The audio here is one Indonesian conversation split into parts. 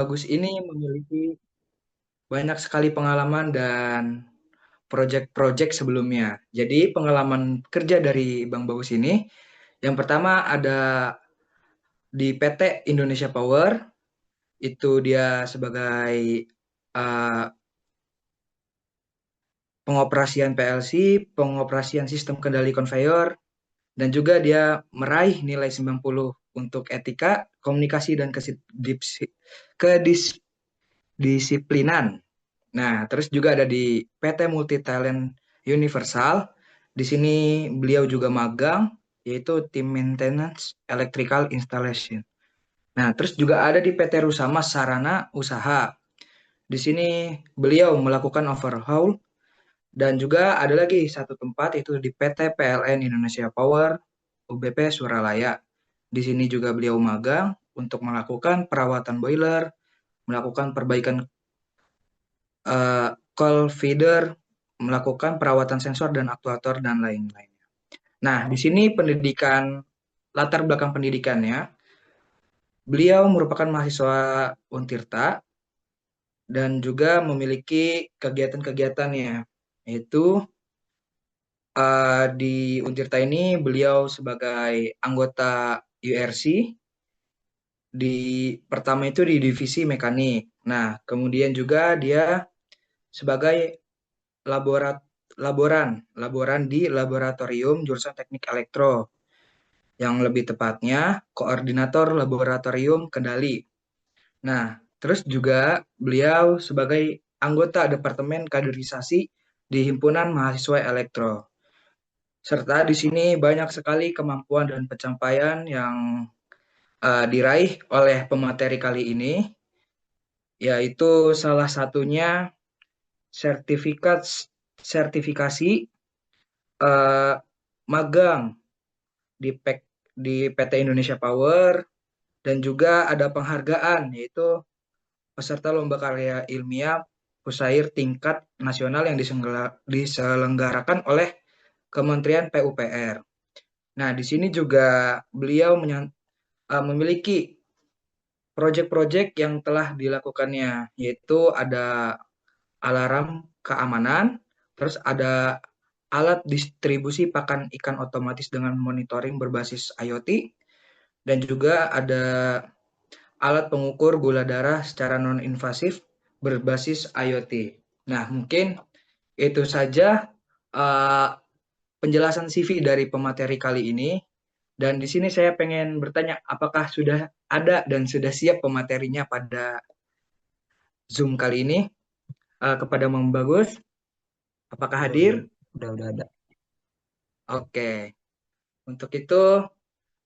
Bagus ini memiliki banyak sekali pengalaman dan proyek-proyek sebelumnya. Jadi pengalaman kerja dari Bang Bagus ini, yang pertama ada di PT Indonesia Power, itu dia sebagai uh, pengoperasian PLC, pengoperasian sistem kendali konveyor, dan juga dia meraih nilai 90 untuk etika, komunikasi, dan kedisiplinan. Nah, terus juga ada di PT Multi Talent Universal. Di sini beliau juga magang, yaitu tim maintenance electrical installation. Nah, terus juga ada di PT Rusama Sarana Usaha. Di sini beliau melakukan overhaul dan juga ada lagi satu tempat itu di PT PLN Indonesia Power UBP Suralaya. Di sini juga beliau magang untuk melakukan perawatan boiler, melakukan perbaikan call feeder, melakukan perawatan sensor dan aktuator dan lain-lain. Nah, di sini latar belakang pendidikannya, beliau merupakan mahasiswa Untirta dan juga memiliki kegiatan-kegiatannya, yaitu di Untirta ini beliau sebagai anggota URC di pertama itu di divisi mekanik. Nah, kemudian juga dia sebagai laborat laboran di laboratorium jurusan teknik elektro, yang lebih tepatnya koordinator laboratorium kendali. Nah, terus juga beliau sebagai anggota Departemen Kaderisasi di Himpunan Mahasiswa Elektro. Serta di sini banyak sekali kemampuan dan pencapaian yang diraih oleh pemateri kali ini, yaitu salah satunya sertifikat sertifikasi eh, magang di PT Indonesia Power, dan juga ada penghargaan yaitu peserta lomba karya ilmiah Pusair tingkat nasional yang diselenggarakan oleh Kementerian PUPR. Nah, di sini juga beliau memiliki proyek-proyek yang telah dilakukannya, yaitu ada alarm keamanan, terus ada alat distribusi pakan ikan otomatis dengan monitoring berbasis IoT, dan juga ada alat pengukur gula darah secara non-invasif berbasis IoT. Nah, mungkin itu saja uh, penjelasan CV dari pemateri kali ini. Dan di sini saya pengen bertanya, apakah sudah ada dan sudah siap pematerinya pada Zoom kali ini kepada Mang Bagus? Apakah Udah, hadir? udah ada. Oke, untuk itu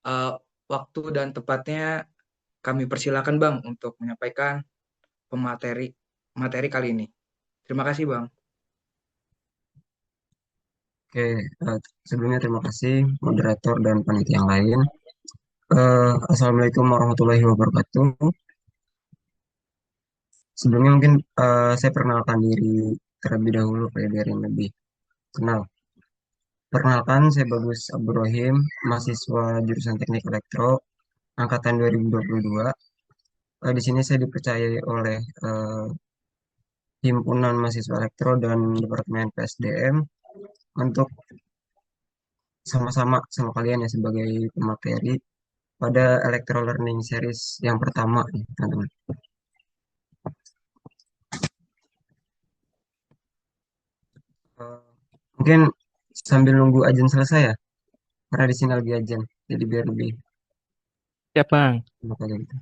uh, waktu dan tepatnya kami persilakan Bang untuk menyampaikan pemateri materi kali ini. Terima kasih Bang. Oke, sebelumnya terima kasih moderator dan panitia yang lain. Assalamualaikum warahmatullahi wabarakatuh. Sebelumnya mungkin saya perkenalkan diri terlebih dahulu biar yang lebih kenal. Perkenalkan, saya Bagus Abdurrahim, mahasiswa jurusan Teknik Elektro angkatan 2022. Di sini saya dipercayai oleh Himpunan Mahasiswa Elektro dan Departemen PSDM untuk sama-sama sama kalian ya sebagai pemateri pada Electro Learning Series yang pertama nih, teman-teman. Eh, Mungkin sambil nunggu ajan selesai ya, karena di sini lagi ajan, jadi biar lebih Ya, Bang. enak aja gitu.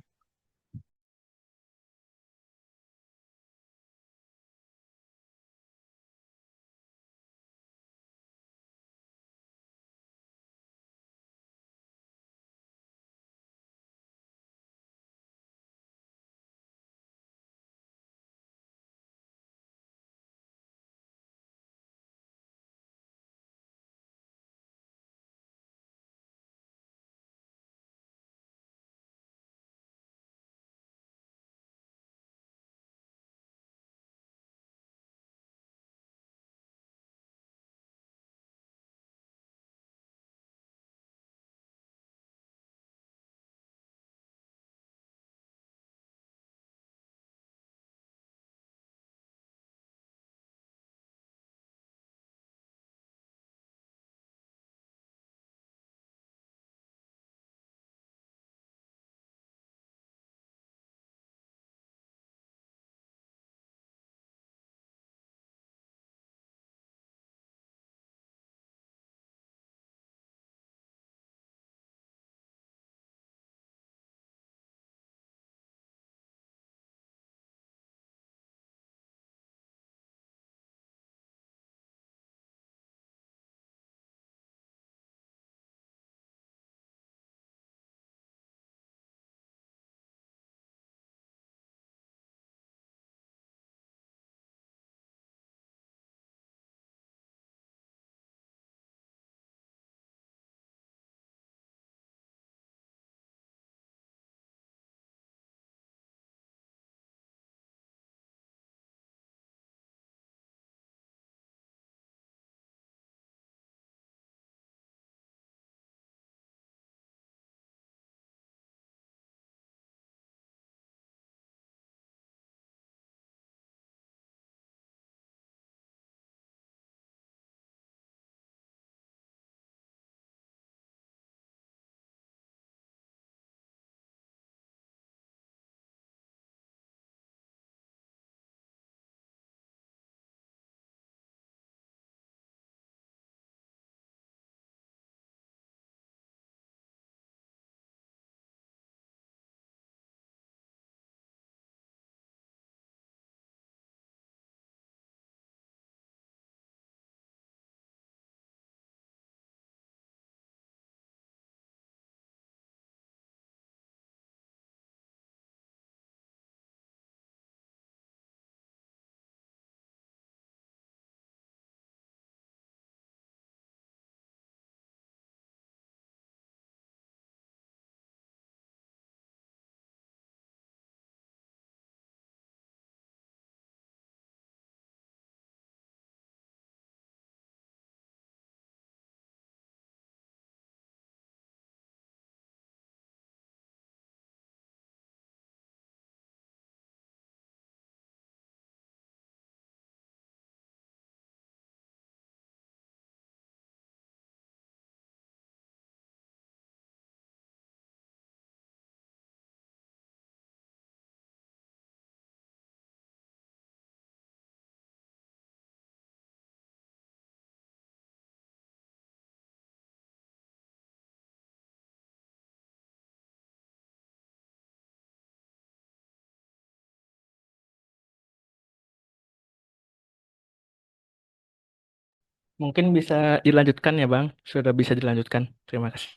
Mungkin bisa dilanjutkan ya, Bang. Sudah bisa dilanjutkan. Terima kasih.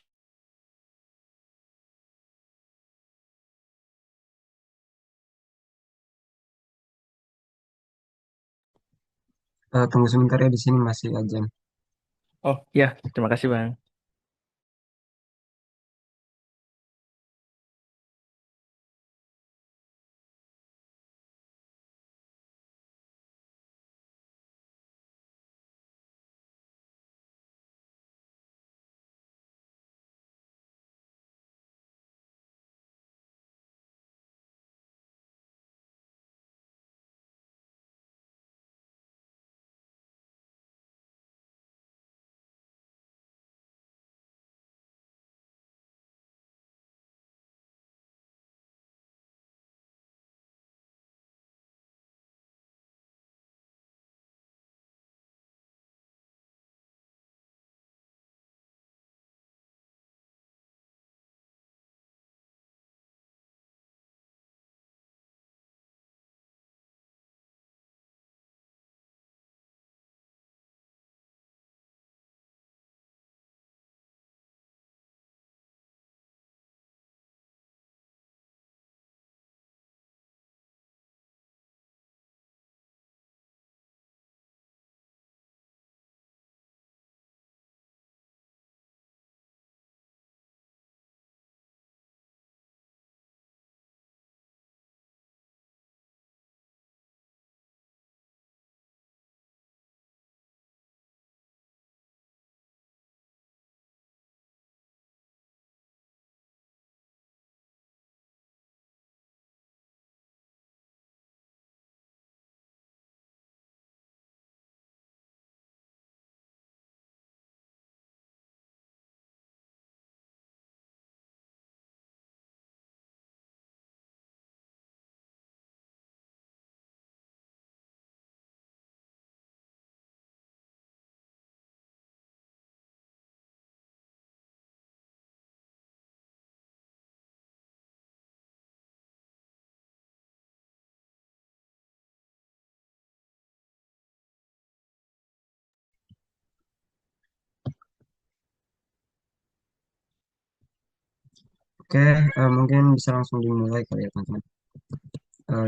Tunggu sebentar ya, di sini masih ajan. Oh, ya, terima kasih, Bang. Oke, mungkin bisa langsung dimulai kali ya teman-teman.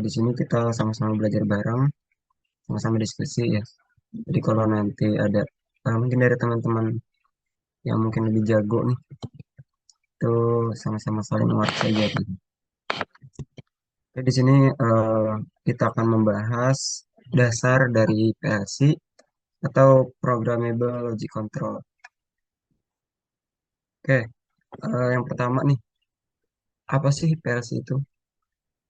Di sini kita sama-sama belajar bareng, sama-sama diskusi ya. Jadi kalau nanti ada mungkin dari teman-teman yang mungkin lebih jago nih, itu sama-sama saling menguat saja gitu. Oke, di sini kita akan membahas dasar dari PLC atau Programmable Logic Control. Oke, yang pertama nih, apa sih PLC itu?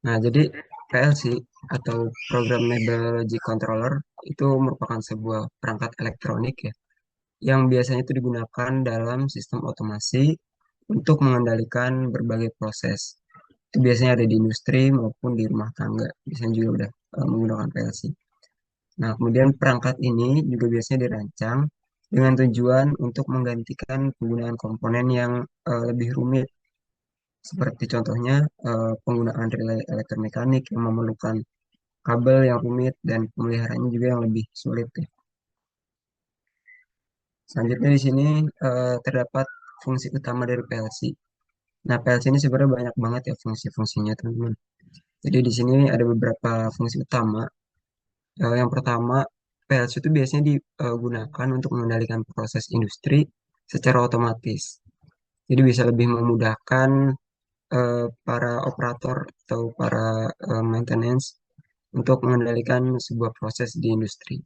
Nah, jadi PLC atau Programmable Logic Controller itu merupakan sebuah perangkat elektronik ya, yang biasanya itu digunakan dalam sistem otomasi untuk mengendalikan berbagai proses. Itu biasanya ada di industri maupun di rumah tangga. Biasanya juga udah menggunakan PLC. Nah, kemudian perangkat ini juga biasanya dirancang dengan tujuan untuk menggantikan penggunaan komponen yang lebih rumit, seperti contohnya penggunaan relay elektromekanik yang memerlukan kabel yang rumit dan pemeliharaannya juga yang lebih sulit ya. Selanjutnya di sini terdapat fungsi utama dari PLC. Nah, PLC ini sebenarnya banyak banget ya fungsi-fungsinya, teman-teman. Jadi di sini ada beberapa fungsi utama. Yang pertama, PLC itu biasanya digunakan untuk mengendalikan proses industri secara otomatis. Jadi bisa lebih memudahkan para operator atau para maintenance untuk mengendalikan sebuah proses di industri.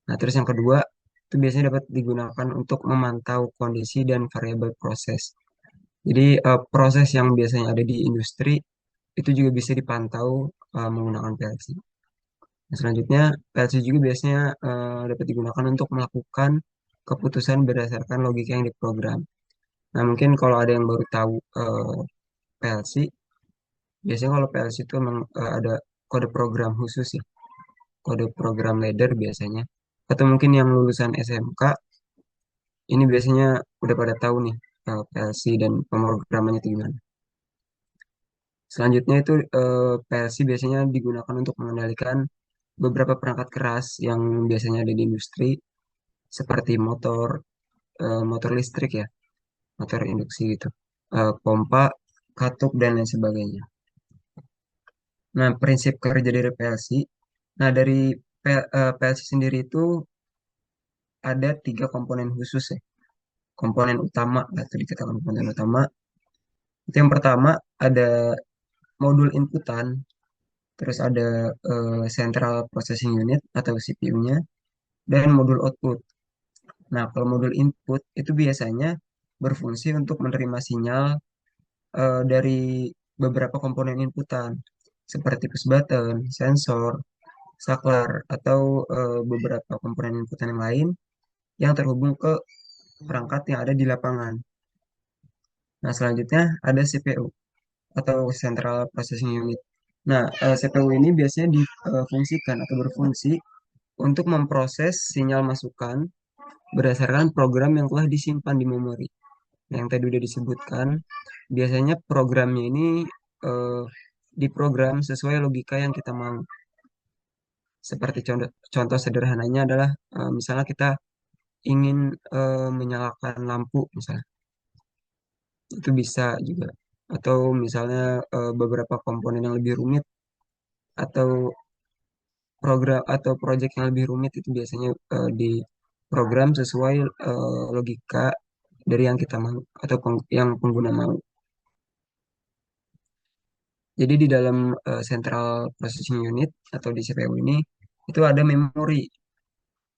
Nah, terus yang kedua, itu biasanya dapat digunakan untuk memantau kondisi dan variabel proses. Jadi proses yang biasanya ada di industri itu juga bisa dipantau menggunakan PLC. Nah, selanjutnya, PLC juga biasanya dapat digunakan untuk melakukan keputusan berdasarkan logika yang diprogram. Nah, mungkin kalau ada yang baru tahu PLC, biasanya kalau PLC itu memang ada kode program khusus ya, kode program ladder biasanya. Atau mungkin yang lulusan SMK, ini biasanya udah pada tahu nih PLC dan pemrogramannya itu gimana. Selanjutnya itu PLC biasanya digunakan untuk mengendalikan beberapa perangkat keras yang biasanya ada di industri, seperti motor listrik ya, motor induksi gitu, pompa, katup dan lain sebagainya. Nah, prinsip kerja dari PLC. Nah, dari PLC sendiri itu ada tiga komponen khusus ya. Komponen utama, atau dikatakan komponen utama. Itu yang pertama ada modul inputan, terus ada Central Processing Unit atau CPU-nya, dan modul output. Nah, kalau modul input itu biasanya berfungsi untuk menerima sinyal dari beberapa komponen inputan, seperti push button, sensor, saklar, atau beberapa komponen inputan yang lain yang terhubung ke perangkat yang ada di lapangan. Nah, selanjutnya ada CPU atau Central Processing Unit. Nah, CPU ini biasanya difungsikan atau berfungsi untuk memproses sinyal masukan berdasarkan program yang telah disimpan di memori. Nah, yang tadi sudah disebutkan, biasanya programnya ini eh, diprogram sesuai logika yang kita mau. Seperti contoh sederhananya adalah misalnya kita ingin menyalakan lampu misalnya, itu bisa juga. Atau misalnya beberapa komponen yang lebih rumit atau program atau proyek yang lebih rumit itu biasanya diprogram sesuai logika dari yang kita mau atau yang pengguna mau. Jadi di dalam Central Processing Unit atau di CPU ini itu ada memori,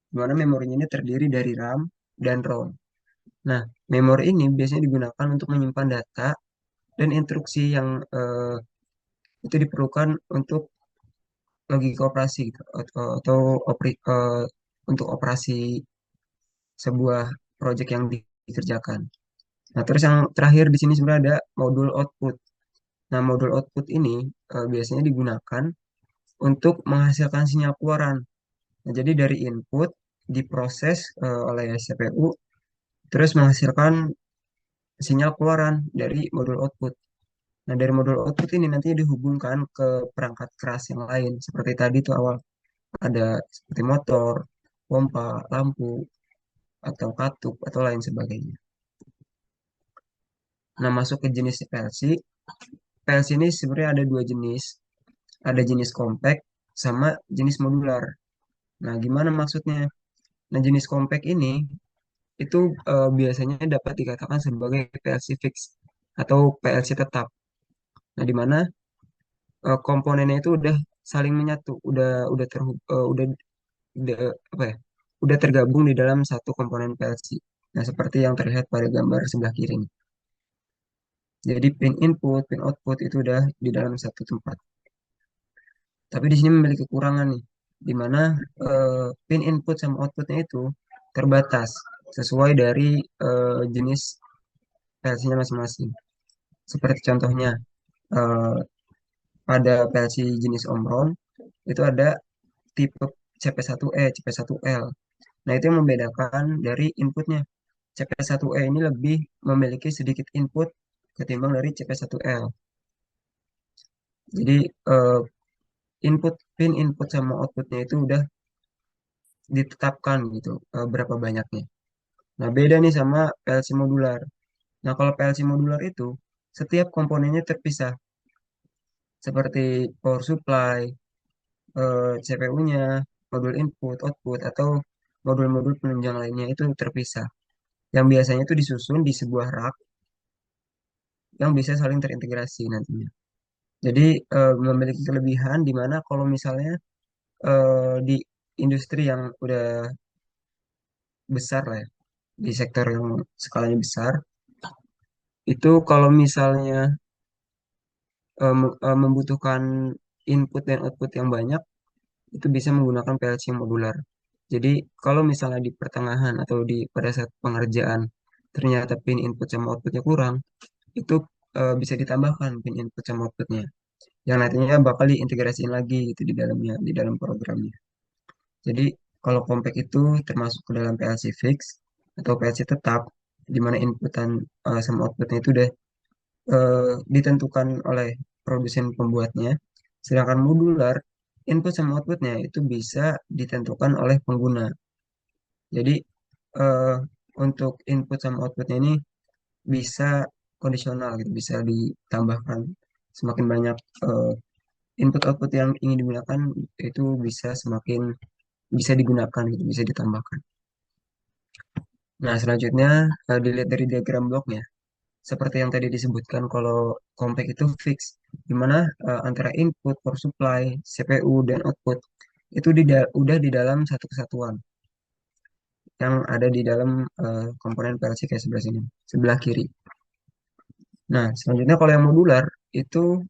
di mana memorinya ini terdiri dari RAM dan ROM. Nah, memori ini biasanya digunakan untuk menyimpan data dan instruksi yang itu diperlukan untuk logika operasi gitu, atau untuk operasi sebuah proyek yang dikerjakan. Nah, terus yang terakhir di sini sebenarnya ada modul output. Nah, modul output ini biasanya digunakan untuk menghasilkan sinyal keluaran. Nah, jadi dari input diproses oleh CPU, terus menghasilkan sinyal keluaran dari modul output. Nah, dari modul output ini nantinya dihubungkan ke perangkat keras yang lain. Seperti tadi tuh awal ada seperti motor, pompa, lampu, atau katup, atau lain sebagainya. Nah, masuk ke jenis PLC. PLC ini sebenarnya ada dua jenis. Ada jenis compact sama jenis modular. Nah, gimana maksudnya? Nah, jenis compact ini itu biasanya dapat dikatakan sebagai PLC fix atau PLC tetap. Nah, di mana komponennya itu udah saling menyatu, udah apa ya? Udah tergabung di dalam satu komponen PLC. Nah, seperti yang terlihat pada gambar sebelah kiri ini. Jadi pin input, pin output itu udah di dalam satu tempat. Tapi di sini memiliki kekurangan nih, di mana pin input sama outputnya itu terbatas sesuai dari jenis PLC-nya masing-masing. Seperti contohnya eh, pada PLC jenis Omron itu ada tipe CP1E, CP1L. Nah, itu yang membedakan dari inputnya. CP1E ini lebih memiliki sedikit input ketimbang dari CP1L. Jadi eh, pin input sama outputnya itu udah ditetapkan gitu berapa banyaknya. Nah, beda nih sama PLC modular. Nah, kalau PLC modular itu setiap komponennya terpisah seperti power supply, CPU-nya, modul input, output, atau modul-modul penunjang lainnya itu terpisah. Yang biasanya itu disusun di sebuah rak yang bisa saling terintegrasi nantinya. Jadi memiliki kelebihan di mana kalau misalnya di industri yang udah besar lah ya, di sektor yang skalanya besar, itu kalau misalnya membutuhkan input dan output yang banyak, itu bisa menggunakan PLC modular. Jadi kalau misalnya di pertengahan atau di pada saat pengerjaan ternyata pin input sama outputnya kurang, itu bisa ditambahkan pin input sama outputnya. Yang nantinya bakal diintegrasiin lagi itu di dalamnya, di dalam programnya. Jadi kalau compact itu termasuk ke dalam PLC fix atau PLC tetap, di mana inputan sama outputnya itu udah ditentukan oleh produsen pembuatnya. Sedangkan modular, input sama outputnya itu bisa ditentukan oleh pengguna. Jadi eh, untuk input sama outputnya ini bisa kondisional gitu, bisa ditambahkan semakin banyak eh, input output yang ingin digunakan itu bisa semakin bisa digunakan gitu, bisa ditambahkan. Nah, selanjutnya dilihat dari diagram bloknya. Seperti yang tadi disebutkan kalau compact itu fix, di mana antara input, power supply, CPU, dan output itu udah di dalam satu kesatuan yang ada di dalam komponen PLC kayak sebelah sini, sebelah kiri. Nah, selanjutnya kalau yang modular itu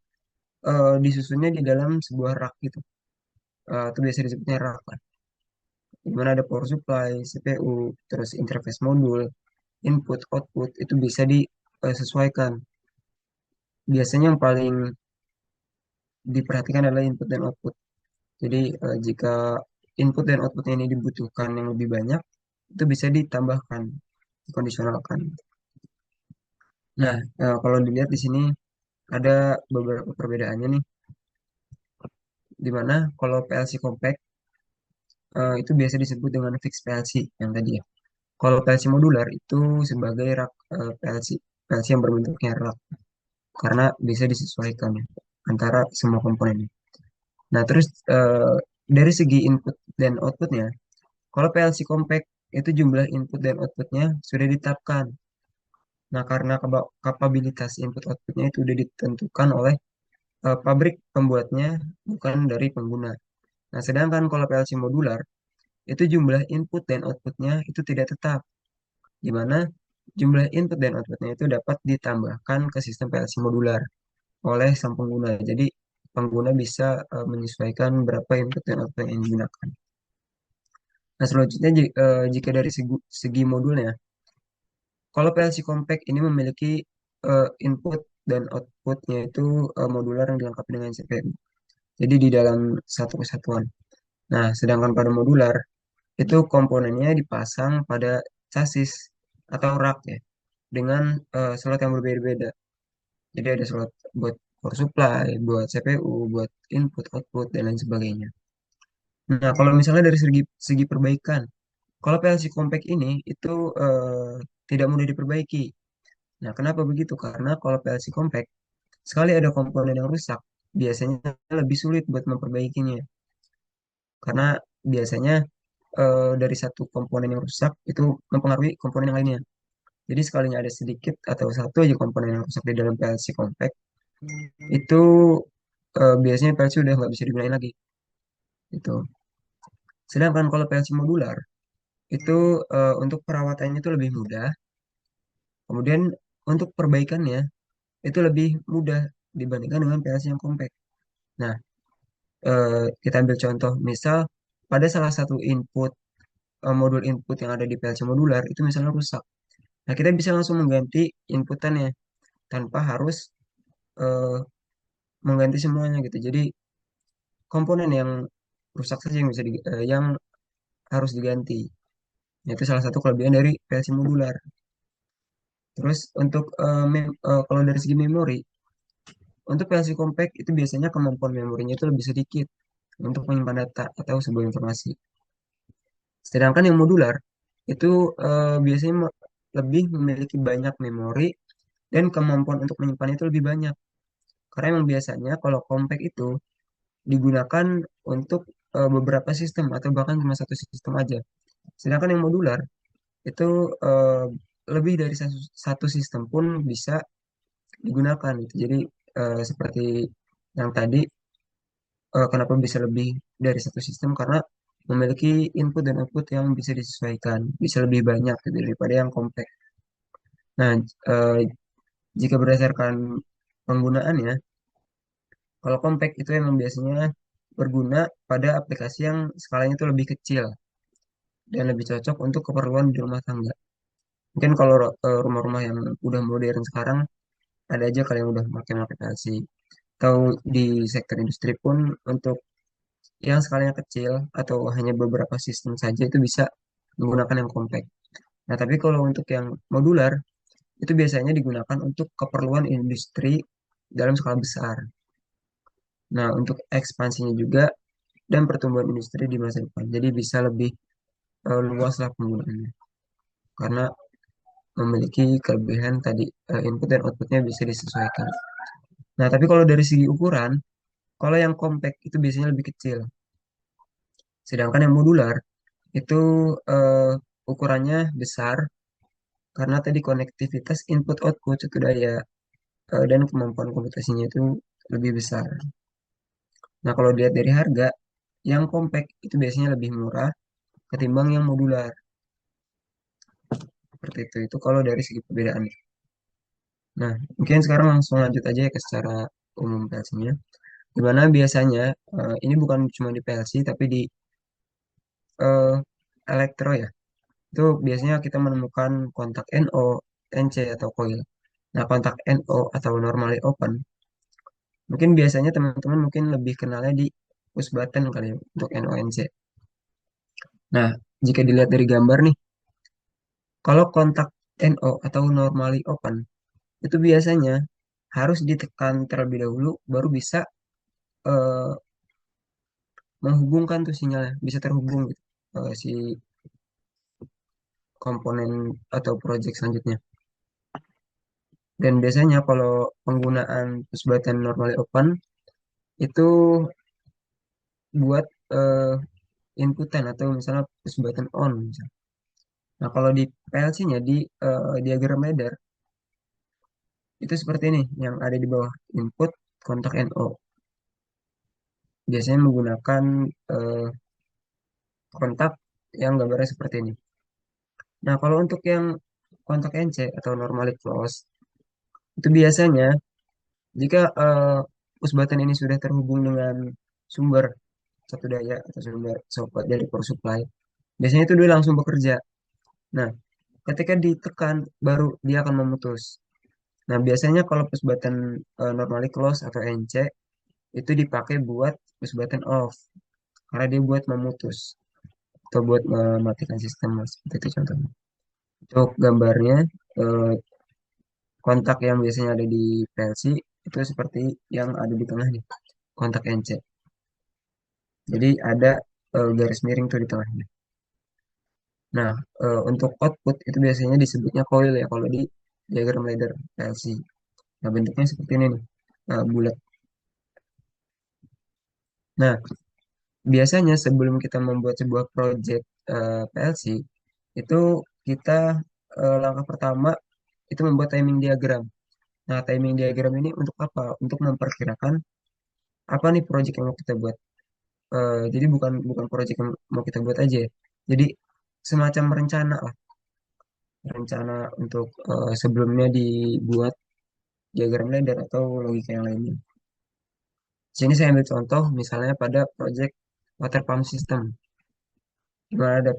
disusunnya di dalam sebuah rak gitu. Itu biasa disebutnya rak kan. Di mana ada power supply, CPU, terus interface modul, input, output itu bisa disesuaikan. Biasanya yang paling diperhatikan adalah input dan output. Jadi jika input dan outputnya ini dibutuhkan yang lebih banyak, itu bisa ditambahkan, dikondisionalkan. Nah, kalau dilihat di sini ada beberapa perbedaannya nih, di mana kalau PLC compact itu biasa disebut dengan fixed PLC yang tadi ya. Kalau PLC modular itu sebagai rak PLC yang berbentuknya rak karena bisa disesuaikan ya, antara semua komponennya. Nah, terus dari segi input dan outputnya, kalau PLC compact itu jumlah input dan outputnya sudah ditetapkan. Nah, karena kapabilitas input outputnya itu sudah ditentukan oleh pabrik pembuatnya, bukan dari pengguna. Nah, sedangkan kalau PLC modular, itu jumlah input dan outputnya itu tidak tetap, di mana jumlah input dan outputnya itu dapat ditambahkan ke sistem PLC modular oleh sang pengguna. Jadi, pengguna bisa menyesuaikan berapa input dan output yang digunakan. Nah, selanjutnya jika dari segi modulnya, kalau PLC compact ini memiliki input dan outputnya itu modular yang dilengkapi dengan CPU. Jadi di dalam satu kesatuan. Nah, sedangkan pada modular itu komponennya dipasang pada chassis atau rak ya dengan slot yang berbeda-beda. Jadi ada slot buat power supply, buat CPU, buat input, output dan lain sebagainya. Nah, kalau misalnya dari segi segi perbaikan, kalau PLC compact ini itu tidak mudah diperbaiki. Nah, kenapa begitu? Karena kalau PLC compact, sekali ada komponen yang rusak, biasanya lebih sulit buat memperbaikinya. Karena biasanya dari satu komponen yang rusak itu mempengaruhi komponen yang lainnya. Jadi sekalinya ada sedikit atau satu aja komponen yang rusak di dalam PLC compact, itu biasanya PLC udah nggak bisa digunain lagi. Itu. Sedangkan kalau PLC modular, itu untuk perawatannya itu lebih mudah. Kemudian untuk perbaikannya itu lebih mudah dibandingkan dengan PLC yang compact. Nah, kita ambil contoh, misal pada salah satu input modul input yang ada di PLC modular itu misalnya rusak. Nah, kita bisa langsung mengganti inputannya tanpa harus eh, mengganti semuanya gitu. Jadi komponen yang rusak saja yang yang harus diganti. Nah, itu salah satu kelebihan dari PLC modular. Terus untuk kalau dari segi memori, untuk PLC compact itu biasanya kemampuan memorinya itu lebih sedikit untuk menyimpan data atau sebuah informasi. Sedangkan yang modular itu biasanya lebih memiliki banyak memori dan kemampuan untuk menyimpan itu lebih banyak. Karena memang biasanya kalau compact itu digunakan untuk beberapa sistem atau bahkan cuma satu sistem aja. Sedangkan yang modular itu lebih dari satu sistem pun bisa digunakan gitu. Jadi seperti yang tadi kenapa bisa lebih dari satu sistem karena memiliki input dan output yang bisa disesuaikan, bisa lebih banyak gitu, daripada yang compact. Nah, eh, jika berdasarkan penggunaannya, kalau compact itu emang biasanya berguna pada aplikasi yang skalanya itu lebih kecil dan lebih cocok untuk keperluan di rumah tangga. Mungkin kalau rumah-rumah yang udah modern sekarang ada aja kalian yang udah pakai aplikasi. Atau di sektor industri pun untuk yang skalanya kecil atau hanya beberapa sistem saja itu bisa menggunakan yang compact. Nah, tapi kalau untuk yang modular itu biasanya digunakan untuk keperluan industri dalam skala besar. Nah, untuk ekspansinya juga dan pertumbuhan industri di masa depan. Jadi bisa lebih luas lah penggunaannya. karena memiliki kelebihan tadi, input dan outputnya bisa disesuaikan. Nah, tapi kalau dari segi ukuran, kalau yang compact itu biasanya lebih kecil. Sedangkan yang modular itu eh, ukurannya besar karena tadi konektivitas input output itu daya dan kemampuan komputasinya itu lebih besar. Nah, kalau dilihat dari harga, yang compact itu biasanya lebih murah ketimbang yang modular. Seperti itu. Itu kalau dari segi perbedaan. Nah, mungkin sekarang langsung lanjut aja ya ke secara umum PLC-nya. Dimana biasanya ini bukan cuma di PLC tapi di eh, elektro ya. Itu biasanya kita menemukan kontak NO, NC atau coil. Nah, kontak NO atau normally open, mungkin biasanya teman-teman mungkin lebih kenalnya di push button kali ya untuk NONC. Nah, jika dilihat dari gambar nih, kalau kontak NO atau normally open, itu biasanya harus ditekan terlebih dahulu baru bisa eh, menghubungkan tuh sinyalnya, bisa terhubung gitu, si komponen atau project selanjutnya. Dan biasanya kalau penggunaan push button normally open itu buat inputan atau misalnya push button on misalnya. Nah, kalau di PLC-nya di diagram ladder itu seperti ini yang ada di bawah input kontak NO. Biasanya menggunakan eh, kontak yang gambarnya seperti ini. Nah, kalau untuk yang kontak NC atau normally close itu biasanya jika push button ini sudah terhubung dengan sumber satu daya atau sumber dari power supply, biasanya itu dia langsung bekerja. Nah, ketika ditekan baru dia akan memutus. Nah, biasanya kalau push button normally close atau NC itu dipakai buat push button off karena dia buat memutus atau buat mematikan sistem seperti itu contohnya. Untuk gambarnya eh, kontak yang biasanya ada di PLC itu seperti yang ada di tengah nih, kontak NC. Jadi ada garis miring tuh di tengahnya. Nah, untuk output itu biasanya disebutnya coil ya kalau di diagram ladder PLC. Nah, bentuknya seperti ini nih, bulat. Nah, biasanya sebelum kita membuat sebuah project PLC, itu kita langkah pertama itu membuat timing diagram. Nah, timing diagram ini untuk apa? Untuk memperkirakan apa nih project yang mau kita buat. Jadi bukan bukan project yang mau kita buat aja ya. Jadi semacam rencana lah, rencana untuk sebelumnya dibuat diagram ladder atau logika yang lainnya. Sini saya ambil contoh misalnya pada project water pump system. Di mana ada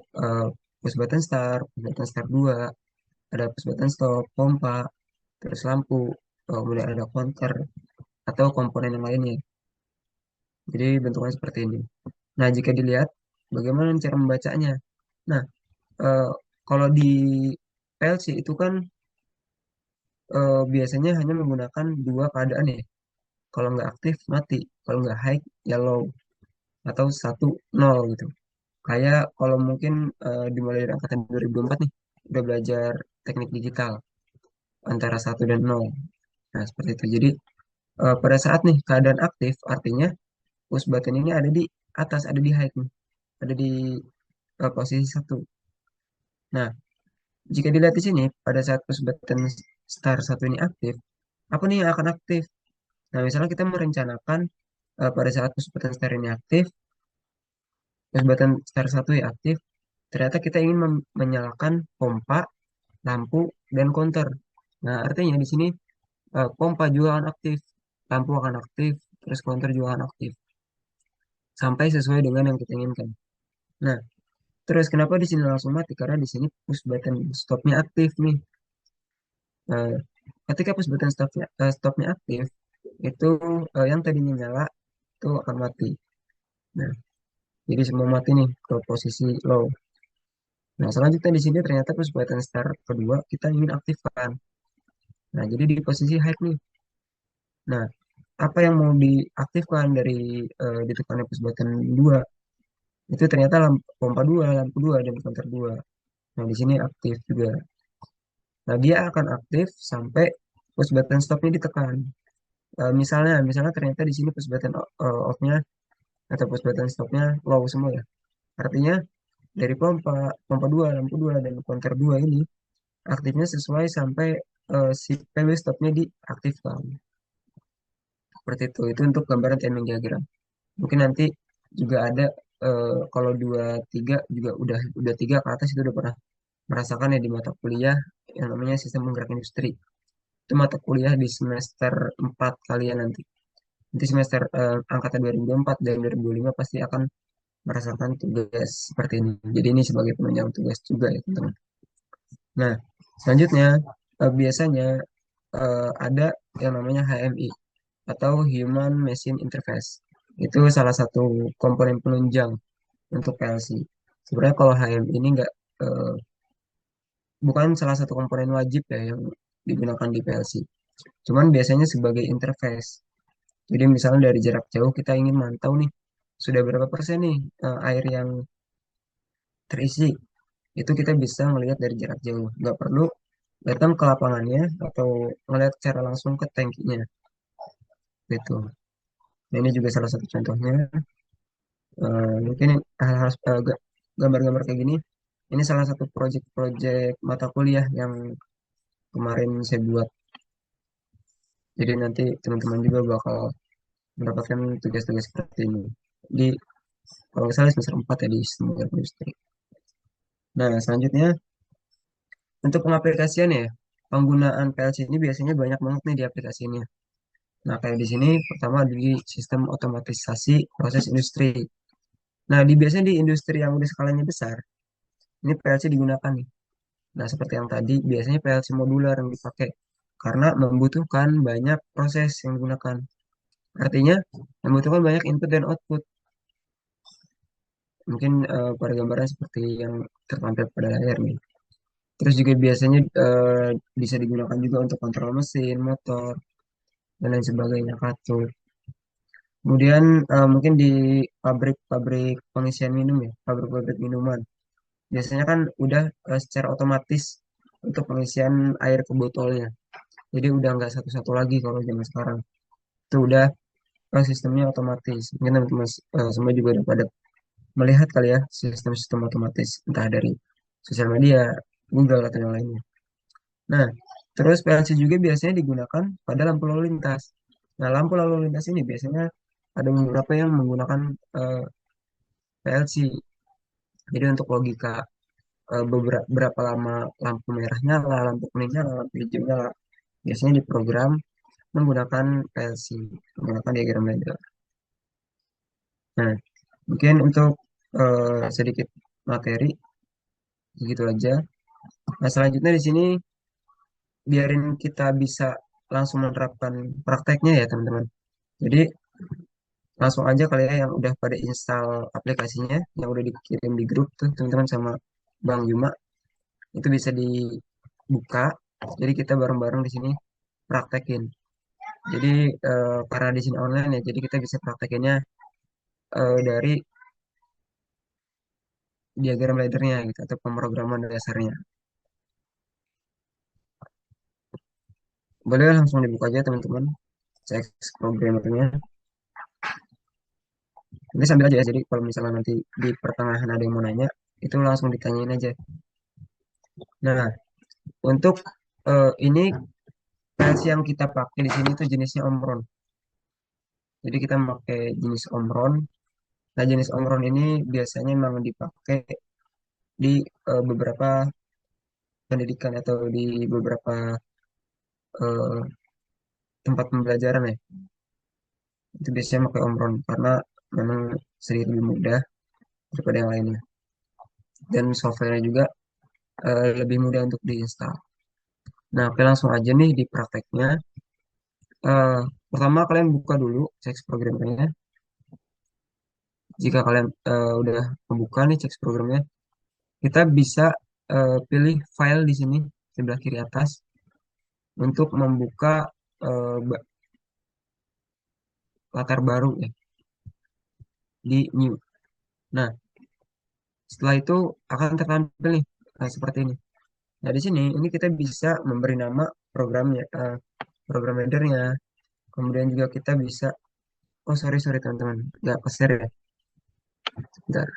push button start, push button start 2, ada push button stop, pompa, terus lampu, kemudian ada counter atau komponen yang lainnya. Jadi bentuknya seperti ini. Nah, jika dilihat bagaimana cara membacanya. Nah, eh, kalau di PLC itu kan biasanya hanya menggunakan dua keadaan ya. Kalau nggak aktif, mati. Kalau nggak high, ya low. Atau satu, nol gitu. Kayak kalau mungkin dimulai dari angkatan 2004 nih, udah belajar teknik digital antara satu dan nol. Nah, seperti itu. Jadi, pada saat nih keadaan aktif, artinya push button ini ada di atas, ada di high nih. Ada di posisi satu. Nah, jika dilihat di sini, pada saat push button start satu ini aktif, apa nih yang akan aktif? Nah, misalnya kita merencanakan pada saat push button start ini aktif, push button start satu ya aktif, ternyata kita ingin menyalakan pompa, lampu, dan counter. Nah, artinya di sini pompa juga akan aktif, lampu akan aktif, terus counter juga akan aktif, sampai sesuai dengan yang kita inginkan. Nah, terus kenapa di sini langsung mati? Karena di sini push button stopnya aktif nih. Nah, ketika push button stopnya aktif, itu yang tadinya nyala itu akan mati. Nah, jadi semua mati nih ke posisi low. Nah, selanjutnya di sini ternyata push button start kedua kita ingin aktifkan. Nah, jadi di posisi high nih. Nah, apa yang mau diaktifkan dari ditekannya push button 2 itu ternyata lampu pompa 2, lampu 2 dan counter 2. Nah, di sini aktif juga. Nah, dia akan aktif sampai push button stopnya ditekan. Misalnya ternyata di sini push button off-nya atau push button stopnya low semua ya. Artinya dari pompa, pompa 2 lampu 2 dan konter 2 ini aktifnya sesuai sampai si PW stopnya diaktifkan. Seperti itu. Itu untuk gambaran timing diagram. Mungkin nanti juga ada kalau 2 3 juga udah 3 ke atas itu udah pernah merasakan ya di mata kuliah yang namanya sistem penggerak industri. Itu mata kuliah di semester 4 kalian nanti. Nanti semester angkatan 2024 dan 2025 pasti akan merasakan tugas seperti ini. Jadi ini sebagai penunjang tugas juga ya teman-teman. Nah, selanjutnya biasanya ada yang namanya HMI atau Human Machine Interface. Itu salah satu komponen penunjang untuk PLC. Sebenarnya kalau HMI ini nggak bukan salah satu komponen wajib ya yang digunakan di PLC. Cuman biasanya sebagai interface. Jadi misalnya dari jarak jauh kita ingin mantau nih sudah berapa persen nih air yang terisi. Itu kita bisa melihat dari jarak jauh. Nggak perlu datang ke lapangannya atau melihat secara langsung ke tangkinya. Gitu. Nah, ini juga salah satu contohnya. Mungkin hal-hal gambar-gambar kayak gini. Ini salah satu proyek-proyek mata kuliah yang kemarin saya buat. Jadi nanti teman-teman juga bakal mendapatkan tugas-tugas seperti ini. Di kalau nggak salah semester 4 ya di sistem industri. Nah, selanjutnya untuk pengaplikasian ya, penggunaan PLC ini biasanya banyak banget nih di aplikasinya. Nah, kayak di sini pertama di sistem otomatisasi proses industri. Nah, biasanya di industri yang udah skalanya besar, ini PLC digunakan nih. Nah, seperti yang tadi, biasanya PLC modular yang dipakai karena membutuhkan banyak proses yang digunakan. Artinya, membutuhkan banyak input dan output. Mungkin pada gambaran seperti yang tertampil pada layar nih. Terus juga biasanya bisa digunakan juga untuk kontrol mesin, motor, dan lain sebagainya, kartu. Kemudian mungkin di pabrik-pabrik pengisian minum ya, pabrik-pabrik minuman. Biasanya kan udah secara otomatis untuk pengisian air ke botolnya. Jadi udah nggak satu-satu lagi kalau zaman sekarang. Itu udah sistemnya otomatis. Mungkin teman-teman semua juga udah pada melihat kali ya sistem-sistem otomatis entah dari sosial media, Google atau yang lainnya. Nah, terus PLC juga biasanya digunakan pada lampu lalu lintas. Nah, lampu lalu lintas ini biasanya ada beberapa yang menggunakan PLC. Jadi untuk logika berapa lama lampu merah nyala, lampu kuning nyala, lampu hijau nyala, biasanya diprogram menggunakan PLC, menggunakan diagram ladder. Nah, mungkin untuk sedikit materi, gitu aja. Nah, selanjutnya di sini biarin kita bisa langsung menerapkan prakteknya ya teman-teman. Jadi langsung aja kali ya yang udah pada install aplikasinya, yang udah dikirim di grup tuh teman-teman sama Bang Yuma, itu bisa dibuka. Jadi kita bareng-bareng di sini praktekin. Jadi karena di sini online ya, jadi kita bisa praktekinnya dari diagram laddernya gitu atau pemrograman dasarnya. Boleh langsung dibuka aja teman-teman, cek programmernya. Nanti sambil aja ya, jadi kalau misalnya nanti di pertengahan ada yang mau nanya, itu langsung ditanyain aja. Nah, untuk ini versi yang kita pakai di sini tuh jenisnya Omron. Jadi kita pakai jenis Omron. Nah, jenis Omron ini biasanya memang dipakai di beberapa pendidikan atau di beberapa eh, tempat pembelajaran ya. Itu biasanya pakai Omron karena memang sedikit lebih mudah daripada yang lainnya. Dan softwarenya juga lebih mudah untuk diinstal. Nah, oke langsung aja nih di prakteknya. Eh, Pertama kalian buka dulu cek programnya. Jika kalian udah membuka nih cek programnya, kita bisa pilih file di sini sebelah kiri atas untuk membuka latar baru ya di new. Nah, setelah itu akan tertampil nih seperti ini. Nah, di sini ini kita bisa memberi nama programnya, program headernya. Kemudian juga kita bisa, oh sorry sorry teman-teman, nggak ke-share ya. Bentar.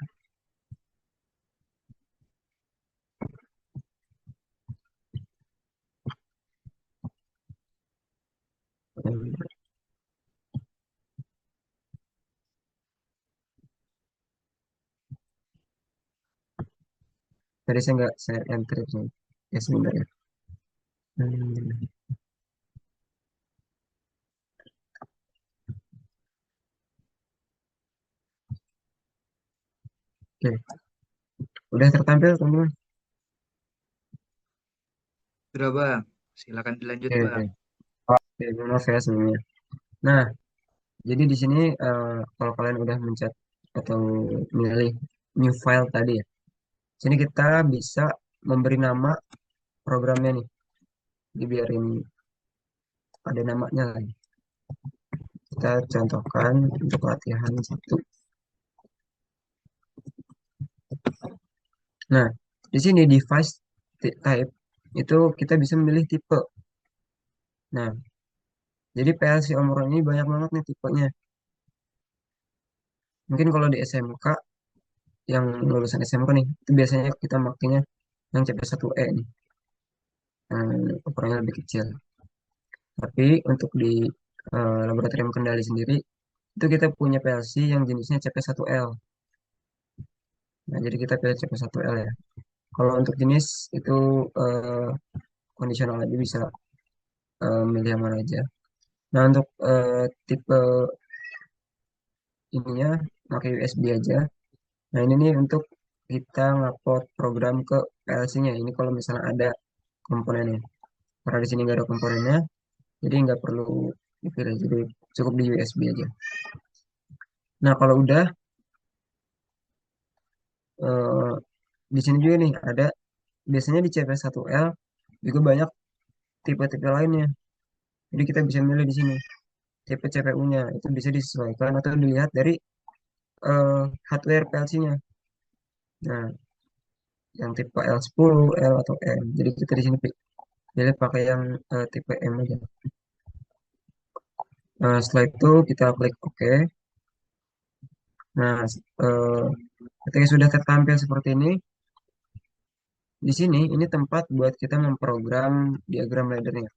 Tadi saya nggak saya enter itu. Ya sebentar ya. Hmm, Oke, udah tertampil teman-teman. Sudah Bang, silakan dilanjut Oke, Bang. oke. Oke, maaf ya sebelumnya. Nah, jadi di sini kalau kalian udah mencet atau milih new file tadi ya, sini kita bisa memberi nama programnya nih. Dibiarin ada namanya lagi. Kita contohkan untuk latihan satu. Nah, di sini device type itu kita bisa memilih tipe. Nah, jadi PLC Omron ini banyak banget nih tipenya. Mungkin kalau di SMK yang lulusan SMK nih, itu biasanya kita makainya yang CP1E nih, yang ukurannya lebih kecil. Tapi untuk di laboratorium kendali sendiri, itu kita punya PLC yang jenisnya CP1L. Nah, jadi kita pilih CP1L ya. Kalau untuk jenis itu eh, kondisional aja bisa milih yang mana aja. Nah, untuk tipe ininya pakai USB aja. Nah, ini nih untuk kita ngupload program ke PLC-nya. Ini kalau misalnya ada komponennya. Karena di sini nggak ada komponennya, jadi nggak perlu dipilih. Jadi cukup di USB aja. Nah, kalau udah eh, di sini juga nih ada biasanya di CP1L juga banyak tipe-tipe lainnya. Jadi kita bisa milih di sini tipe CPU-nya itu bisa disesuaikan atau dilihat dari hardware PLC-nya. Nah, yang tipe L10, L atau M. Jadi kita di sini pilih pakai yang tipe M aja. Nah, setelah itu kita klik OK. Nah, eh, ketika sudah tertampil seperti ini, di sini ini tempat buat kita memprogram diagram laddernya.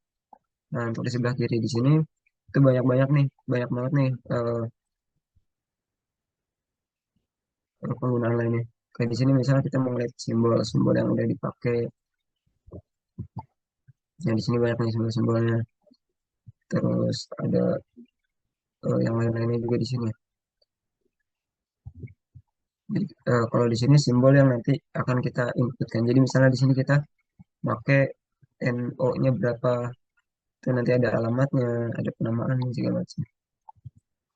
Nah, untuk di sebelah kiri di sini itu banyak-banyak nih, banyak banget nih penggunaan lainnya. Kayak di sini misalnya kita mau lihat simbol-simbol yang udah dipakai. Nah, di sini banyak nih simbol-simbolnya. Terus ada yang lain-lainnya juga di sini. Jadi, kalau di sini simbol yang nanti akan kita inputkan. Jadi misalnya di sini kita pakai NO-nya berapa, itu nanti ada alamatnya, ada penamaan segala macam.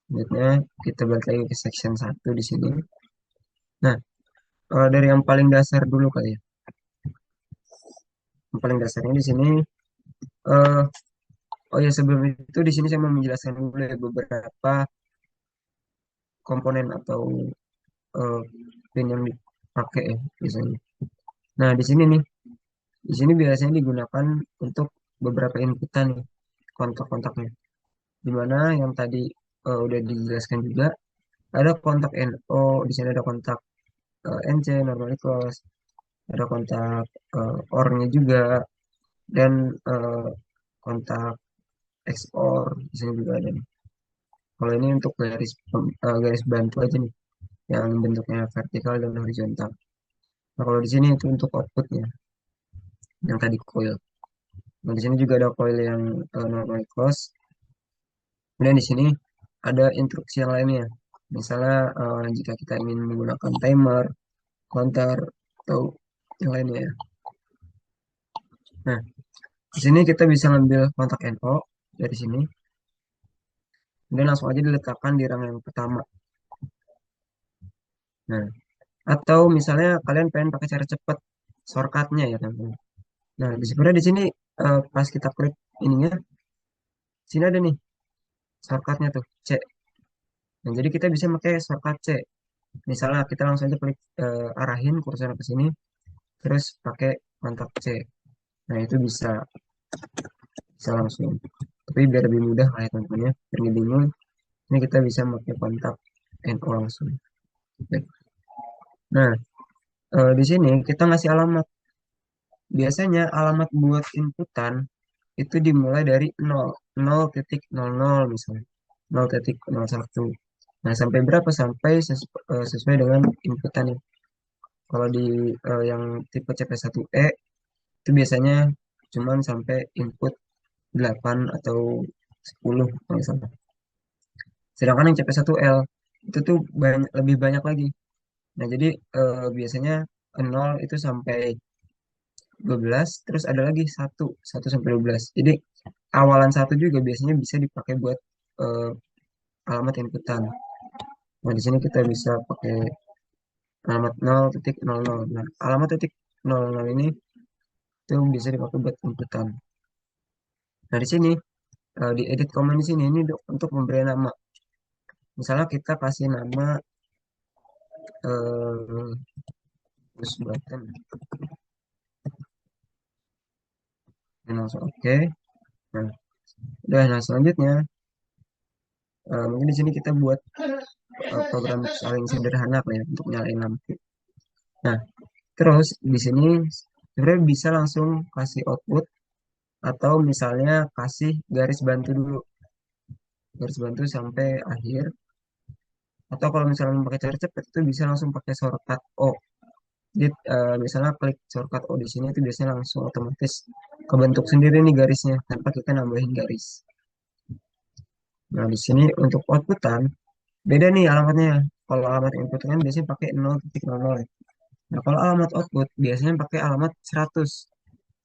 Selanjutnya kita balik lagi ke section satu di sini. Nah, dari yang paling dasar dulu kali ya. Yang paling dasarnya di sini eh oh ya sebelum itu di sini saya mau menjelaskan dulu ya beberapa komponen atau eh, pin yang dipakai ya biasanya. Nah, di sini nih, di sini biasanya digunakan untuk beberapa inputan nih, kontak-kontaknya. Di mana yang tadi udah dijelaskan juga ada kontak NO, di sini ada kontak NC normally close, ada kontak OR-nya juga dan kontak XOR di sini juga ada nih. Kalau ini untuk garis bantu aja nih yang bentuknya vertikal dan horizontal. Nah, kalau di sini itu untuk outputnya yang tadi coil. Nah, di sini juga ada coil yang normally close. Kemudian di sini ada instruksi yang lainnya. Misalnya jika kita ingin menggunakan timer, counter, atau yang lainnya ya. Nah, di sini kita bisa ngambil kontak NO dari sini, kemudian langsung aja diletakkan di rang yang pertama. Nah, atau misalnya kalian pengen pakai cara cepat, shortcutnya ya teman-teman. Nah, sebenarnya di sini pas kita klik ininya, sini ada nih shortcutnya tuh C. Nah, jadi kita bisa pakai shortcut C. Misalnya kita langsung aja klik arahin kursor ke sini. terus pakai kontak C. Nah, itu bisa langsung. Tapi biar lebih mudah kayak teman-temannya, biar nggak bingung, ini kita bisa pakai kontak NO langsung. Baik. Nah, di sini kita ngasih alamat. Biasanya alamat buat inputan itu dimulai dari 0, 0,00 misalnya, 0,01. Nah, sampai berapa? Sampai sesuai dengan inputannya. Kalau di yang tipe CP1E itu biasanya cuman sampai input 8 atau 10 kalau nggak salah. Sedangkan yang CP1L itu tuh lebih banyak lagi. Nah, jadi biasanya 0 itu sampai 12, terus ada lagi satu sampai 12. Jadi awalan satu juga biasanya bisa dipakai buat eh, alamat inputan. Nah, di sini kita bisa pakai alamat 0,00. Nah, alamat titik 00 ini itu bisa dipakai buat inputan. Nah, di sini di edit command di sini ini untuk memberi nama. Misalnya kita kasih nama eh, push button. Nah, langsung oke. Nah, udah. Nah, selanjutnya mungkin di sini kita buat program paling sederhana lah ya untuk nyalain lampu. Nah, terus di sini sebenarnya bisa langsung kasih output atau misalnya kasih garis bantu dulu, garis bantu sampai akhir. Atau kalau misalnya pakai cara cepat itu bisa langsung pakai shortcut O. Jadi misalnya klik shortcut O di sini itu biasanya langsung otomatis kebentuk sendiri nih garisnya tanpa kita nambahin garis. Nah, di sini untuk outputan beda nih alamatnya. Kalau alamat input kan biasanya pakai 0,00. Nah, kalau alamat output biasanya pakai alamat 100.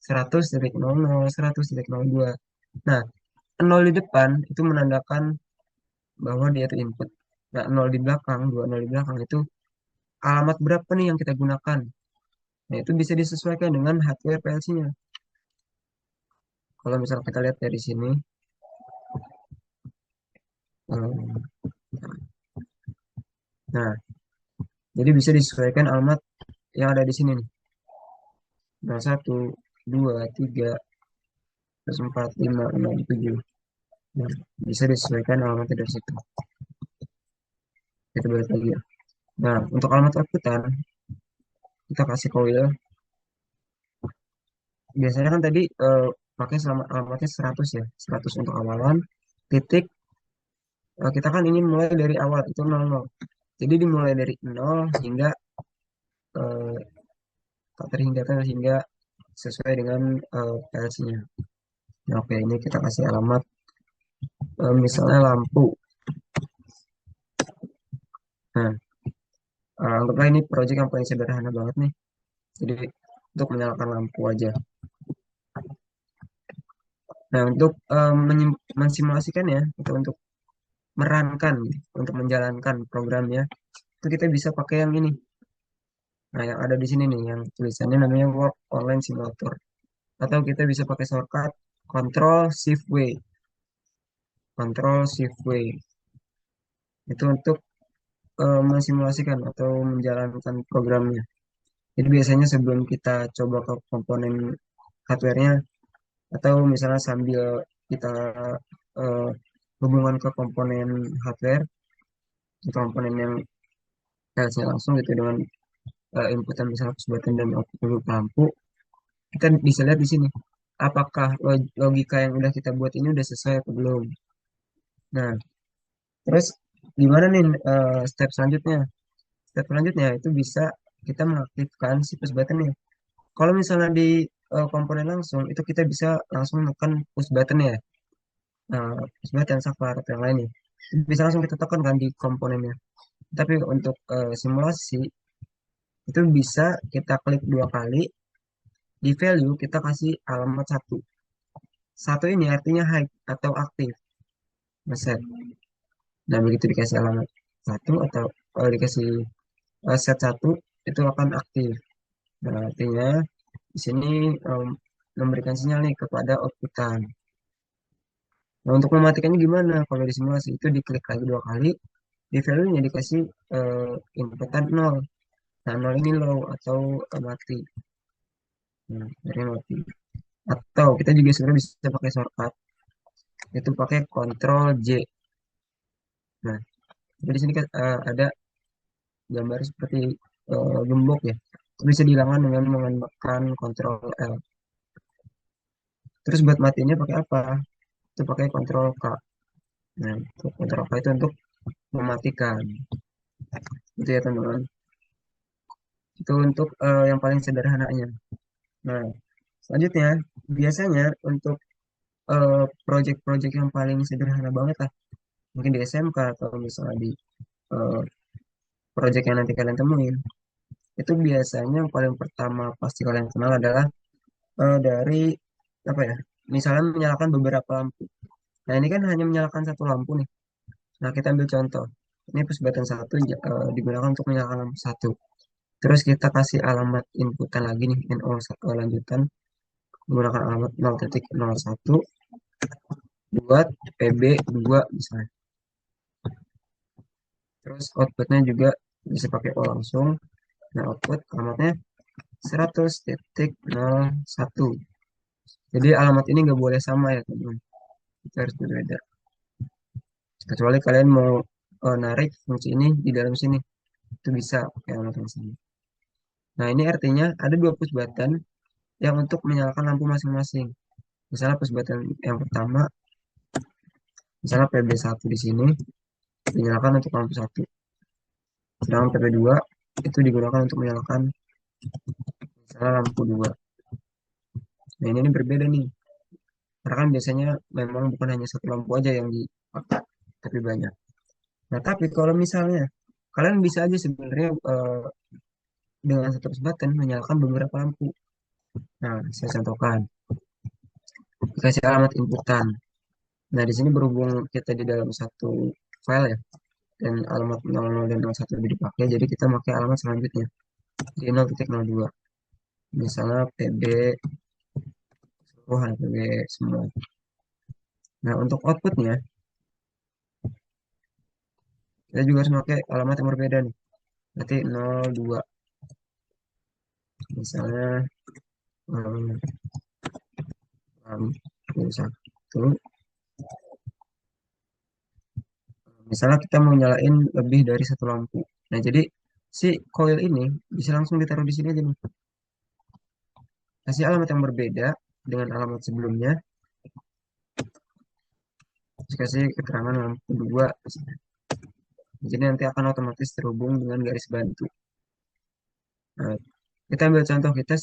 100,00, 100,02. Nah, 0 di depan itu menandakan bahwa dia itu input. Nah, 0 di belakang, 20 di belakang itu alamat berapa nih yang kita gunakan. Nah, itu bisa disesuaikan dengan hardware PLC-nya. Kalau misalnya kita lihat dari sini, eh, nah, jadi bisa disesuaikan alamat yang ada di sini nih. Nah, 1, 2, 3, terus 4, 5, 6, 7. Nah, bisa disesuaikan alamatnya dari situ. Kita balik lagi ya. Nah, untuk alamat outputan, kita kasih coil. Biasanya kan tadi pakai selama alamatnya 100 ya. 100 untuk awalan, titik. Kita kan ingin mulai dari awal, itu 00. Jadi dimulai dari 0 hingga eh, tak terhingga hingga sesuai dengan PLC-nya. Nah, oke, ini kita kasih alamat misalnya lampu. Nah, anggaplah ini project yang paling sederhana banget nih. Jadi untuk menyalakan lampu aja. Nah, untuk mensimulasikan ya, atau untuk merankan, untuk menjalankan programnya, itu kita bisa pakai yang ini. Nah, yang ada di sini nih, yang tulisannya namanya Work Online Simulator. Atau kita bisa pakai shortcut Control Shift W. Control Shift W. Itu untuk mensimulasikan atau menjalankan programnya. Jadi biasanya sebelum kita coba ke komponen hardware-nya, atau misalnya sambil kita eh, hubungan ke komponen hardware, atau komponen yang PLC langsung gitu dengan inputan misalnya keseluruhan dan output lampu, kita bisa lihat di sini apakah logika yang udah kita buat ini udah sesuai atau belum. Nah, terus gimana nih step selanjutnya? Step selanjutnya itu bisa kita mengaktifkan si push button-nya. Kalau misalnya di komponen langsung itu kita bisa langsung menekan push button ya. Push button saklar atau yang lainnya. Bisa langsung kita tekan kan di komponennya. Tapi untuk simulasi itu bisa kita klik 2 kali, di value kita kasih alamat satu. Satu ini artinya high atau aktif. Set. Nah, begitu dikasih alamat satu atau dikasih set satu itu akan aktif. Nah, artinya di sini memberikan sinyal nih kepada outputan. Nah, untuk mematikannya gimana? Kalau di simulasi itu diklik lagi 2 kali, di value-nya dikasih inputan 0. Nah, 0 ini low atau mati. Nah, akhirnya mati. Atau kita juga sebenarnya bisa pakai shortcut, itu pakai Ctrl J. Nah, jadi di sini kan ada gambar seperti gembok ya. Itu bisa dihilangkan dengan menekan Ctrl L. Terus buat matinya pakai apa? Itu pakai Ctrl K. Nah, itu Ctrl K itu untuk mematikan. Itu ya teman-teman. Itu untuk yang paling sederhananya. Nah, selanjutnya biasanya untuk project-project yang paling sederhana banget lah, mungkin di SMK atau misalnya di eh, project yang nanti kalian temuin, itu biasanya yang paling pertama pasti kalian kenal adalah dari apa ya? Misalnya menyalakan beberapa lampu. Nah, ini kan hanya menyalakan satu lampu nih. Nah, kita ambil contoh. Ini push button satu digunakan untuk menyalakan lampu satu. Terus kita kasih alamat inputan lagi nih, lanjutan menggunakan alamat 0.01 buat PB2 misalnya. Terus outputnya juga bisa pakai O langsung. Nah, output alamatnya 100.01. Jadi alamat ini nggak boleh sama ya teman-teman. Kita harus berbeda. Kecuali kalian mau narik fungsi ini di dalam sini. Itu bisa pakai alamat yang sama. Nah, ini artinya ada dua push button yang untuk menyalakan lampu masing-masing. Misalnya push button yang pertama, misalnya PB1 di sini, dinyalakan untuk lampu satu. Sedangkan PB2 itu digunakan untuk menyalakan misalnya lampu 2. Nah, ini berbeda nih. Karena kan biasanya memang bukan hanya satu lampu aja yang dipakai, tapi banyak. Nah, tapi kalau misalnya kalian bisa aja sebenarnya dengan satu push button menyalakan beberapa lampu. Nah, saya contohkan. Dikasih alamat inputan. Nah, di sini berhubung kita di dalam satu file ya, dan alamat 00 dan 01 lebih dipakai, jadi kita pakai alamat selanjutnya di 0.02. Misalnya PB keseluruhan, PB semua. Nah, untuk outputnya, kita juga harus pakai alamat yang berbeda nih. Berarti 02. Misalnya, um, 1. Misalnya kita mau nyalain lebih dari satu lampu. Nah, jadi si coil ini bisa langsung ditaruh di sini aja nih. Kasih alamat yang berbeda dengan alamat sebelumnya. Terus kasih keterangan lampu 2. Jadi nanti akan otomatis terhubung dengan garis bantu. Nah, kita ambil contoh kita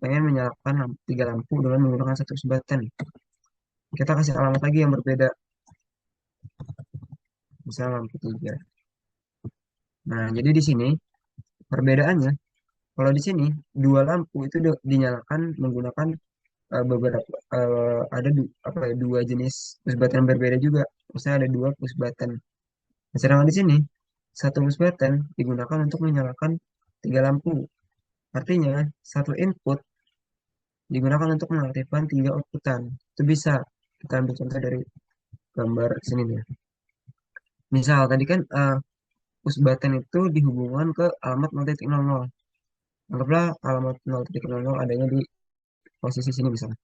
pengen menyalakan 3 lampu dengan menggunakan satu sebatan. Kita kasih alamat lagi yang berbeda. Misalnya lampu 3. Nah, jadi di sini perbedaannya, kalau di sini dua lampu itu dinyalakan menggunakan beberapa ada apa ya, dua jenis push button yang berbeda juga. Misalnya ada dua push button. Nah, sedangkan di sini satu push button digunakan untuk menyalakan 3 lampu. Artinya satu input digunakan untuk mengaktifkan 3 outputan. Itu bisa kita ambil contoh dari gambar sini nih. Misal tadi kan push button itu dihubungkan ke alamat 0.00. Anggaplah alamat 0.00 adanya di posisi sini misalnya.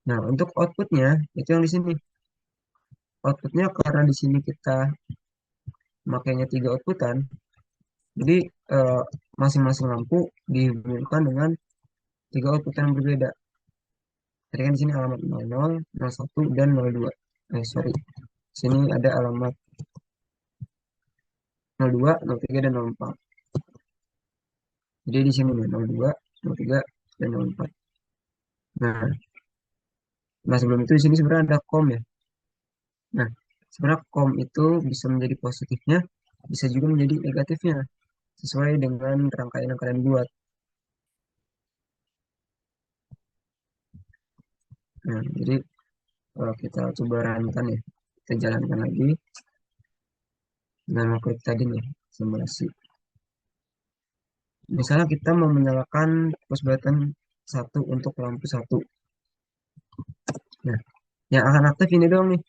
Nah, untuk outputnya itu yang di sini. Outputnya karena di sini kita makainya 3 outputan, jadi eh, masing-masing lampu dihubungkan dengan 3 outputan yang berbeda. Tadi kan di sini alamat 00, 01, dan 02. Sorry. Sini ada alamat 02, 03, dan 04. Jadi di sini nih 02, 03, dan 04. Nah, nah sebelum itu di sini sebenarnya ada COM ya. Nah, sebenarnya COM itu bisa menjadi positifnya, bisa juga menjadi negatifnya, sesuai dengan rangkaian yang kalian buat. Nah, jadi kalau kita coba runkan ya, kita jalankan lagi dengan klik tadi nih, simulasi. Misalnya kita mau menyalakan push button satu untuk lampu satu. Nah, yang akan aktif ini dong nih,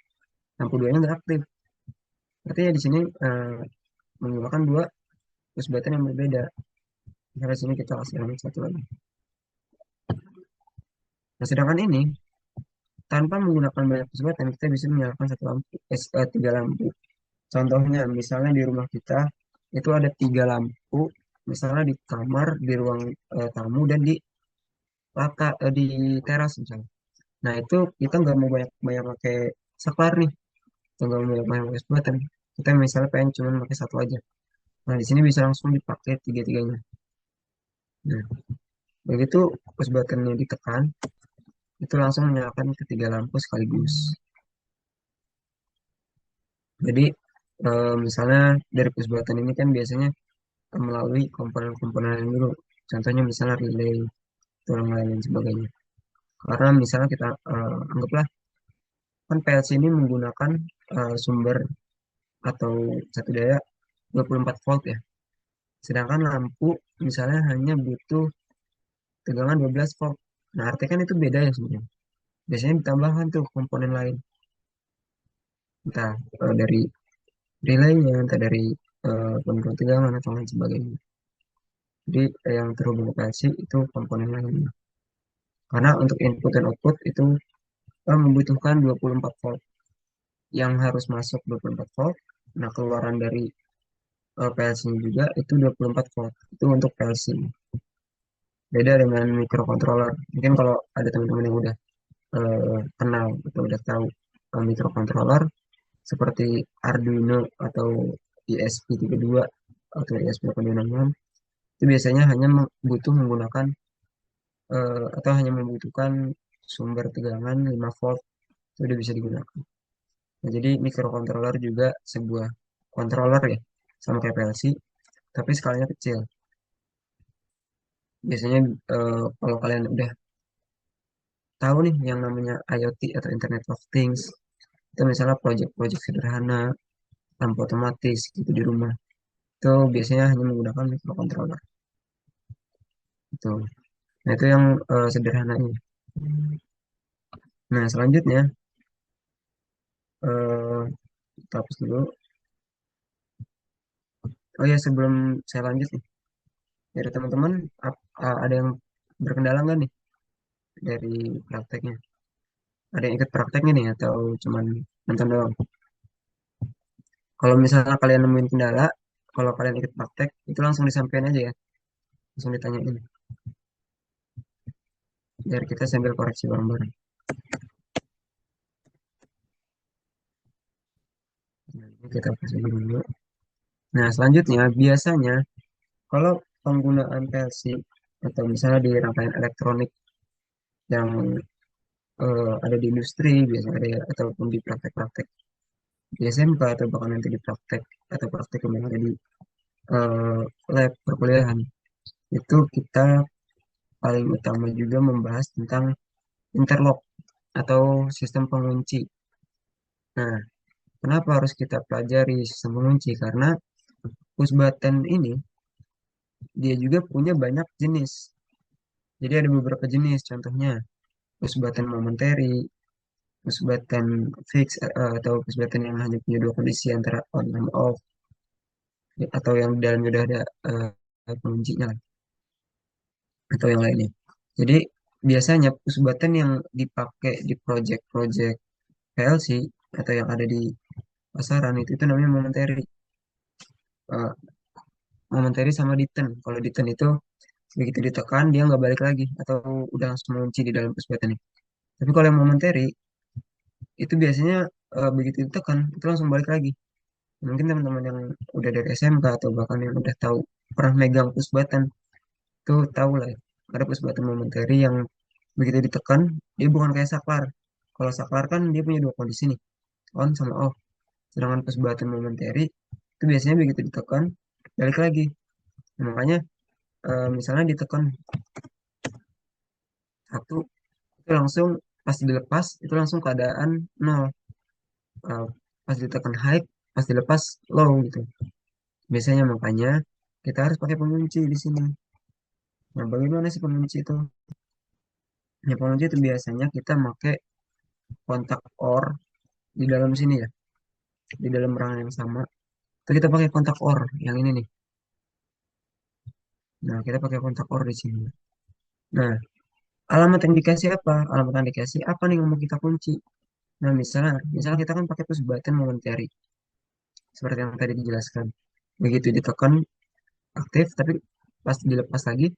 lampu 2-nya nggak aktif. Artinya di sini menggunakan 2 push button yang berbeda. Misalnya di sini kita kasih alamat satu lagi. Nah, sedangkan ini tanpa menggunakan banyak kesempatan kita bisa menyalakan satu lampu, tiga lampu. Contohnya, misalnya di rumah kita itu ada tiga lampu, misalnya di kamar, di ruang tamu, dan di di teras misalnya. Nah, itu kita nggak mau banyak banyak pakai saklar nih, kita nggak mau banyak banyak pakai button. Kita misalnya pengen cuma pakai satu aja. Nah, di sini bisa langsung dipakai tiga-tiganya. Nah, begitu push buttonnya ditekan, itu langsung menyalakan ketiga lampu sekaligus. Jadi, misalnya dari push button ini kan biasanya melalui komponen-komponen yang dulu. Contohnya misalnya relay, dan lain sebagainya. Karena misalnya kita anggaplah kan PLC ini menggunakan sumber atau satu daya 24 volt ya. Sedangkan lampu misalnya hanya butuh tegangan 12 volt. Nah, artinya kan itu beda ya sebenarnya. Biasanya ditambahkan tuh komponen lain. Entah dari relaynya, entah dari penurun tegangan atau lain sebagainya. Jadi yang terhubung ke PLC itu komponen lain. Karena untuk input dan output itu membutuhkan 24 volt yang harus masuk 24 volt. Nah, keluaran dari PLC juga itu 24 volt. Itu untuk PLC. Beda dengan microcontroller. Mungkin kalau ada teman-teman yang udah kenal atau udah tahu microcontroller seperti Arduino atau ESP32 atau ESP8266 itu biasanya hanya butuh menggunakan atau hanya membutuhkan sumber tegangan 5 volt itu udah bisa digunakan. Nah, jadi microcontroller juga sebuah controller ya, sama kayak PLC, tapi skalanya kecil. Biasanya kalau kalian udah tahu nih yang namanya IoT atau Internet of Things, itu misalnya project-project sederhana, lampu otomatis gitu di rumah, itu biasanya hanya menggunakan microcontroller. Itu. Nah, itu yang sederhananya. Nah, selanjutnya, eh kita hapus dulu. Oh ya, sebelum saya lanjut nih, dari teman-teman ada yang berkendala nggak nih dari prakteknya? Ada yang ikut prakteknya nih atau cuman nonton doang? Kalau misalnya kalian nemuin kendala, kalau kalian ikut praktek, itu langsung disampaikan aja ya, langsung ditanyain. Biar kita sambil koreksi bareng-bareng. Nah, ini kita kasih dulu. Nah, selanjutnya biasanya kalau penggunaan PLC atau misalnya di rangkaian elektronik yang ada di industri biasanya ada ataupun di praktek-praktek di SMK atau bahkan nanti di praktek atau praktek yang ada di eh, lab perkuliahan itu kita paling utama juga membahas tentang interlock atau sistem pengunci. Nah, kenapa harus kita pelajari sistem pengunci? Karena push button ini dia juga punya banyak jenis. Jadi ada beberapa jenis, contohnya push button momentary, push button fix atau push button yang hanya punya dua kondisi antara on dan off, atau yang di dalamnya udah ada penguncinya lah, atau yang lainnya. Jadi biasanya push button yang dipakai di project-project PLC atau yang ada di pasaran itu namanya momentary. Eh, Momentary sama deten. Kalau deten itu begitu ditekan dia nggak balik lagi atau udah langsung mengunci di dalam push button. Tapi kalau yang momentary itu biasanya begitu ditekan itu langsung balik lagi. Mungkin teman-teman yang udah dari SMK atau bahkan yang udah tahu pernah megang push button itu tahu lah ya. Ada push button momentary yang begitu ditekan dia bukan kayak saklar. Kalau saklar kan dia punya dua kondisi nih, on sama off. Sedangkan push button momentary itu biasanya begitu ditekan balik lagi. Nah, makanya misalnya ditekan satu itu langsung pas dilepas itu langsung keadaan nol. Eh, Pas ditekan high pas dilepas low gitu. Biasanya makanya kita harus pakai pengunci di sini. Nah, bagaimana sih pengunci itu? Ya, pengunci itu biasanya kita pakai kontak OR di dalam sini ya, di dalam rangka yang sama. Itu kita pakai kontak OR yang ini nih. Nah, kita pakai kontak OR di sini. Nah, alamat yang dikasih apa? Alamat yang dikasih apa nih yang mau kita kunci? Nah, misalnya kita kan pakai push button momentary, seperti yang tadi dijelaskan. Begitu ditekan aktif, tapi pas dilepas lagi,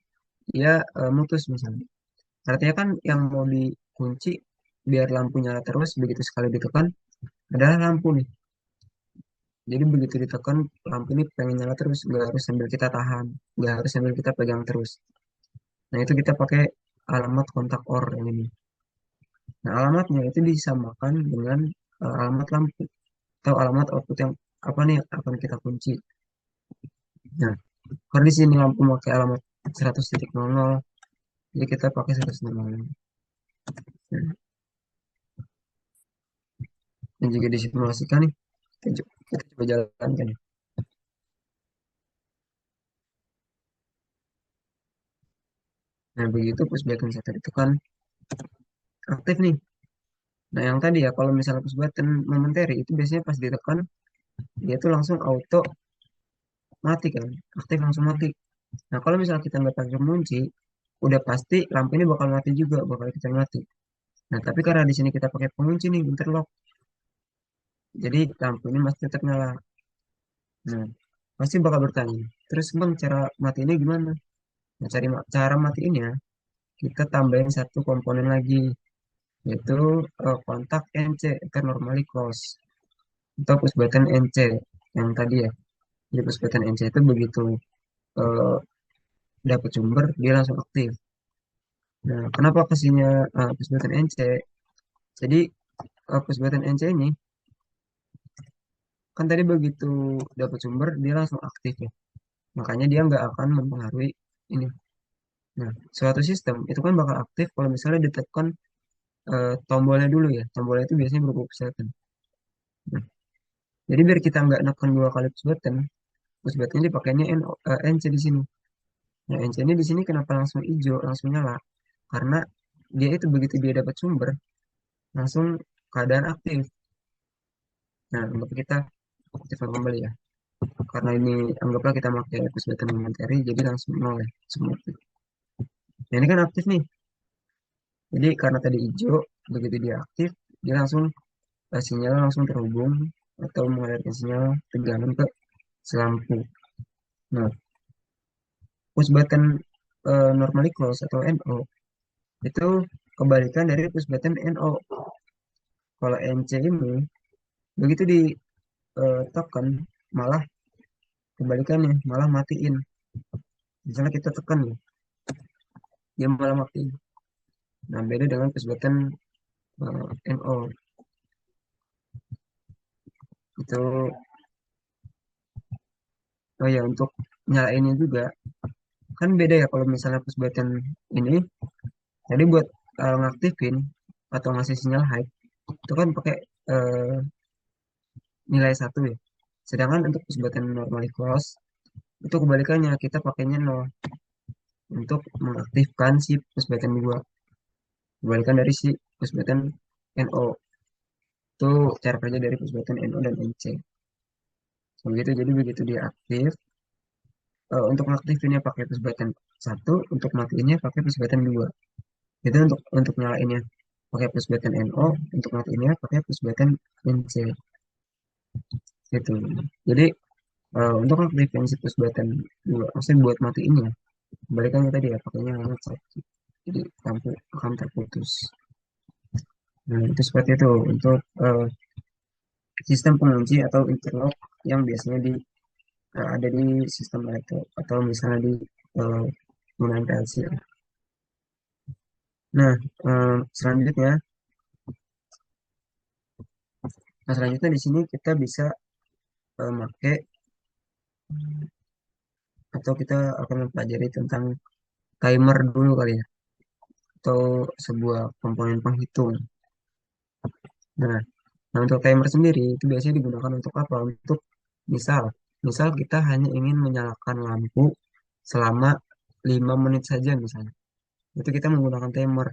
dia mutus misalnya. Artinya kan yang mau dikunci biar lampu nyala terus, begitu sekali ditekan, adalah lampu nih. Jadi begitu ditekan, lampu ini pengen nyala terus, nggak harus sambil kita tahan, nggak harus sambil kita pegang terus. Nah, itu kita pakai alamat kontak OR yang ini. Nah, alamatnya itu disamakan dengan alamat lampu atau alamat output yang apa nih yang akan kita kunci. Nah, karena di sini lampu pakai alamat 100.00, jadi kita pakai 100.00. Nah, dan jika disimulasikan nih, kita coba jalankan ya. Nah, begitu push button satu ditekan, aktif nih. Nah, yang tadi ya, kalau misalnya push button momentary, itu biasanya pas ditekan, dia tuh langsung auto mati kan, aktif langsung mati. Nah, kalau misalnya kita nggak pakai kunci, udah pasti lampu ini bakal mati juga, bakal kita mati. Nah, tapi karena di sini kita pakai pengunci nih, interlock, jadi lampu ini masih tetap nyala. Nah, pasti bakal bertanya, terus bang cara matiinnya gimana? Nah, cara matiinnya, kita tambahin satu komponen lagi, yaitu kontak NC, atau normally close, atau push button NC, yang tadi ya. Jadi push button NC itu begitu eh, dapat sumber, dia langsung aktif. Nah, kenapa kasihnya push button NC? Jadi push button NC ini, kan tadi begitu dapat sumber, dia langsung aktif ya. Makanya dia nggak akan mempengaruhi ini. Nah, suatu sistem itu kan bakal aktif kalau misalnya ditekan tombolnya dulu ya. Tombolnya itu biasanya berupa push button. Nah, jadi biar kita nggak neken dua kali push button dipakainya NC di sini. Nah, NC ini di sini kenapa langsung hijau, langsung nyala? Karena dia itu begitu dia dapat sumber, langsung keadaan aktif. Nah, untuk kita aktifkan kembali ya. Karena ini anggaplah kita pakai push button momentary, jadi langsung nol ya, semua aktif. Nah, ini kan aktif nih. Jadi karena tadi hijau, begitu dia aktif, dia langsung sinyal langsung terhubung atau mengalirkan sinyal tegangan ke selampu. Nah, push button normally close atau NO itu kebalikan dari push button NO. Kalau NC ini begitu ditekan malah kebalikannya, malah matiin. Misalnya kita tekan nih, dia malah matiin. Nah, beda dengan push button NO itu. Oh ya, untuk nyalainnya juga kan beda ya kalau misalnya push button ini. Jadi buat ngaktifin atau ngasih sinyal high itu kan pakai eh, nilai satu ya. Sedangkan untuk push button normally close itu kebalikannya, kita pakainya nol untuk mengaktifkan si push button 2. Kebalikan dari si push button NO. Itu cara kerja dari push button NO dan NC. Begitu, jadi begitu dia aktif, untuk ngaktifinnya pakai push button satu, untuk matiinnya pakai push button 2. Itu untuk nyalainnya pakai push button NO, untuk matiinnya pakai push button NC. Gitu. Jadi untuk aktifin si push button 2, maksudnya buat matiin ya, kebalikannya tadi ya, pakainya hangat satu. Jadi lampu akan terputus. Nah, itu seperti itu untuk sistem pengunci atau interlock yang biasanya ada di sistem elektro atau misalnya di uh, penggunaan PLC. Nah, selanjutnya, selanjutnya di sini kita bisa pakai atau kita akan mempelajari tentang timer dulu kali ya, atau sebuah komponen penghitung. Nah, nah, untuk timer sendiri itu biasanya digunakan untuk apa? Untuk misal, misal kita hanya ingin menyalakan lampu selama 5 menit saja misalnya. Itu kita menggunakan timer.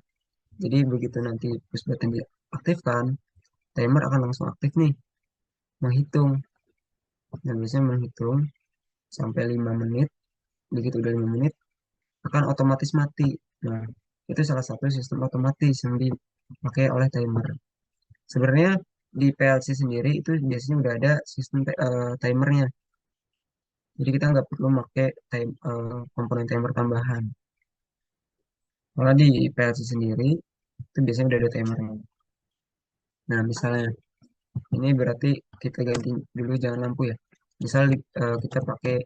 Jadi begitu nanti push button diaktifkan, timer akan langsung aktif nih, menghitung. Dan biasanya menghitung sampai 5 menit, begitu udah 5 menit, akan otomatis mati. Nah, itu salah satu sistem otomatis yang dipakai oleh timer. Sebenarnya di PLC sendiri itu biasanya udah ada sistem timernya. Jadi kita nggak perlu pakai komponen timer tambahan. Malah di PLC sendiri itu biasanya udah ada timernya. Nah, misalnya ini berarti kita ganti dulu jangan lampu ya. Misal kita pakai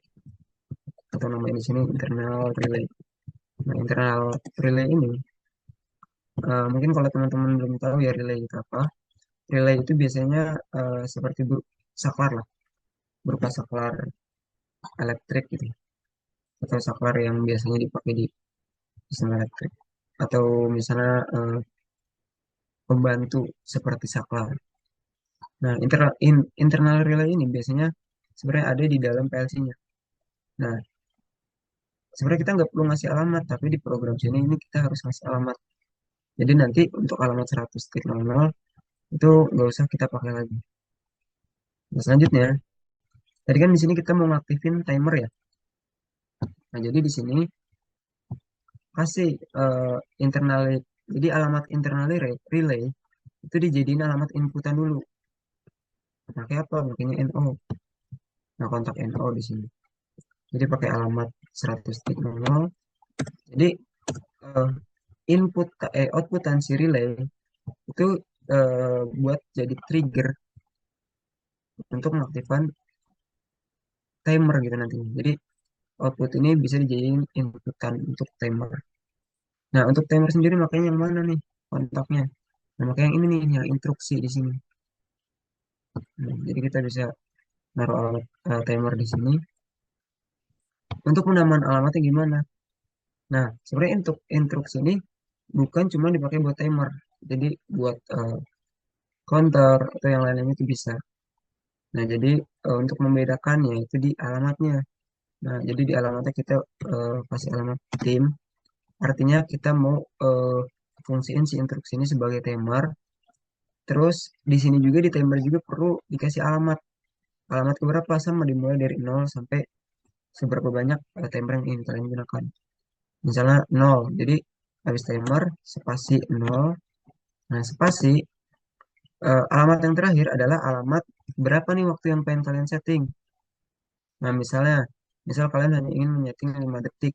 atau namanya di sini internal relay. Nah, internal relay ini mungkin kalau teman-teman belum tahu ya relay itu apa. Relay itu biasanya seperti saklar lah, berupa saklar elektrik gitu, atau saklar yang biasanya dipakai di sistem elektrik. Atau misalnya pembantu seperti saklar. Nah, internal relay ini biasanya sebenarnya ada di dalam PLC-nya. Nah, sebenarnya kita nggak perlu ngasih alamat, tapi di program sini ini kita harus ngasih alamat. Jadi nanti untuk alamat 100.00 itu nggak usah kita pakai lagi. Nah, selanjutnya, tadi kan di sini kita mau ngaktifin timer ya. Nah, jadi di sini kasih internal, jadi alamat internal relay itu dijadiin alamat inputan dulu. Pakai apa? Makanya NO. Nah, kontak NO di sini. Jadi pakai alamat 100.00. Jadi eh, outputan si relay itu buat jadi trigger untuk mengaktifkan timer gitu nantinya. Jadi output ini bisa dijadiin inputan untuk timer. Nah, untuk timer sendiri makanya yang mana nih kontaknya? Nah, makanya yang ini nih, yang instruksi di sini. Nah, jadi kita bisa naruh alamat timer di sini. Untuk penambahan alamatnya gimana? Nah, sebenarnya untuk instruksi ini bukan cuma dipakai buat timer. Jadi buat counter atau yang lain-lainnya itu bisa. Nah, jadi untuk membedakannya itu di alamatnya. Nah, jadi di alamatnya kita kasih alamat tim. Artinya kita mau fungsiin si instruksi ini sebagai timer. Terus di sini juga di timer juga perlu dikasih alamat. Alamat keberapa sama dimulai dari 0 sampai seberapa banyak timer yang ingin kalian gunakan. Misalnya 0. Jadi habis timer spasi 0. Nah, spasi alamat yang terakhir adalah alamat berapa nih waktu yang pengen kalian setting. Nah, misal kalian hanya ingin menyeting 5 detik.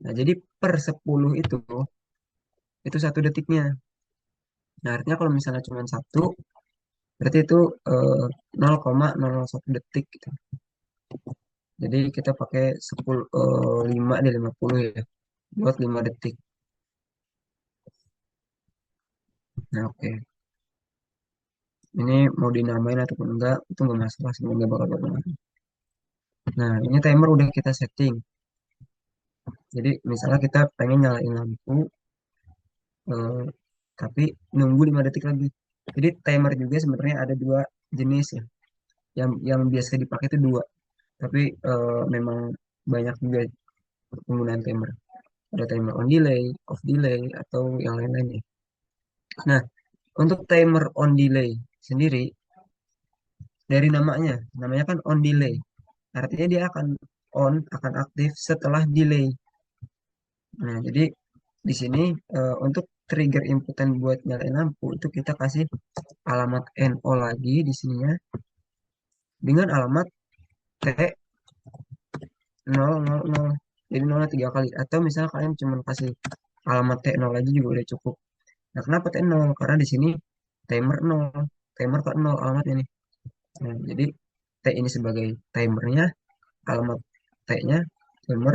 Nah, jadi per 10 itu 1 detiknya. Nah, artinya kalau misalnya cuma satu, berarti itu 0,001 detik gitu. Jadi kita pakai 5 dari 50 ya, buat 5 detik. Nah, oke. Ini mau dinamain ataupun enggak, itu enggak masalah, semoga bakal berpengaruh. Nah, ini timer udah kita setting. Jadi, misalnya kita pengen nyalain lampu, eh, tapi nunggu 5 detik lagi. Jadi, timer juga sebenarnya ada dua jenis ya. Yang biasa dipakai itu dua. Tapi memang banyak juga penggunaan timer. Ada timer on delay, off delay, atau yang lain-lainnya. Nah, untuk timer on delay sendiri, dari namanya kan on delay. Artinya dia akan aktif setelah delay. Nah, jadi di sini untuk trigger inputan buat nyalain lampu itu kita kasih alamat NO lagi di sininya dengan alamat T000. Jadi 0 3 kali. Atau misalnya kalian cuma kasih alamat T0 aja juga udah cukup. Nah, kenapa T0? Karena di sini timer 0. Timer ke 0 alamatnya nih. Nah, jadi T ini sebagai timernya, alamat T-nya timer.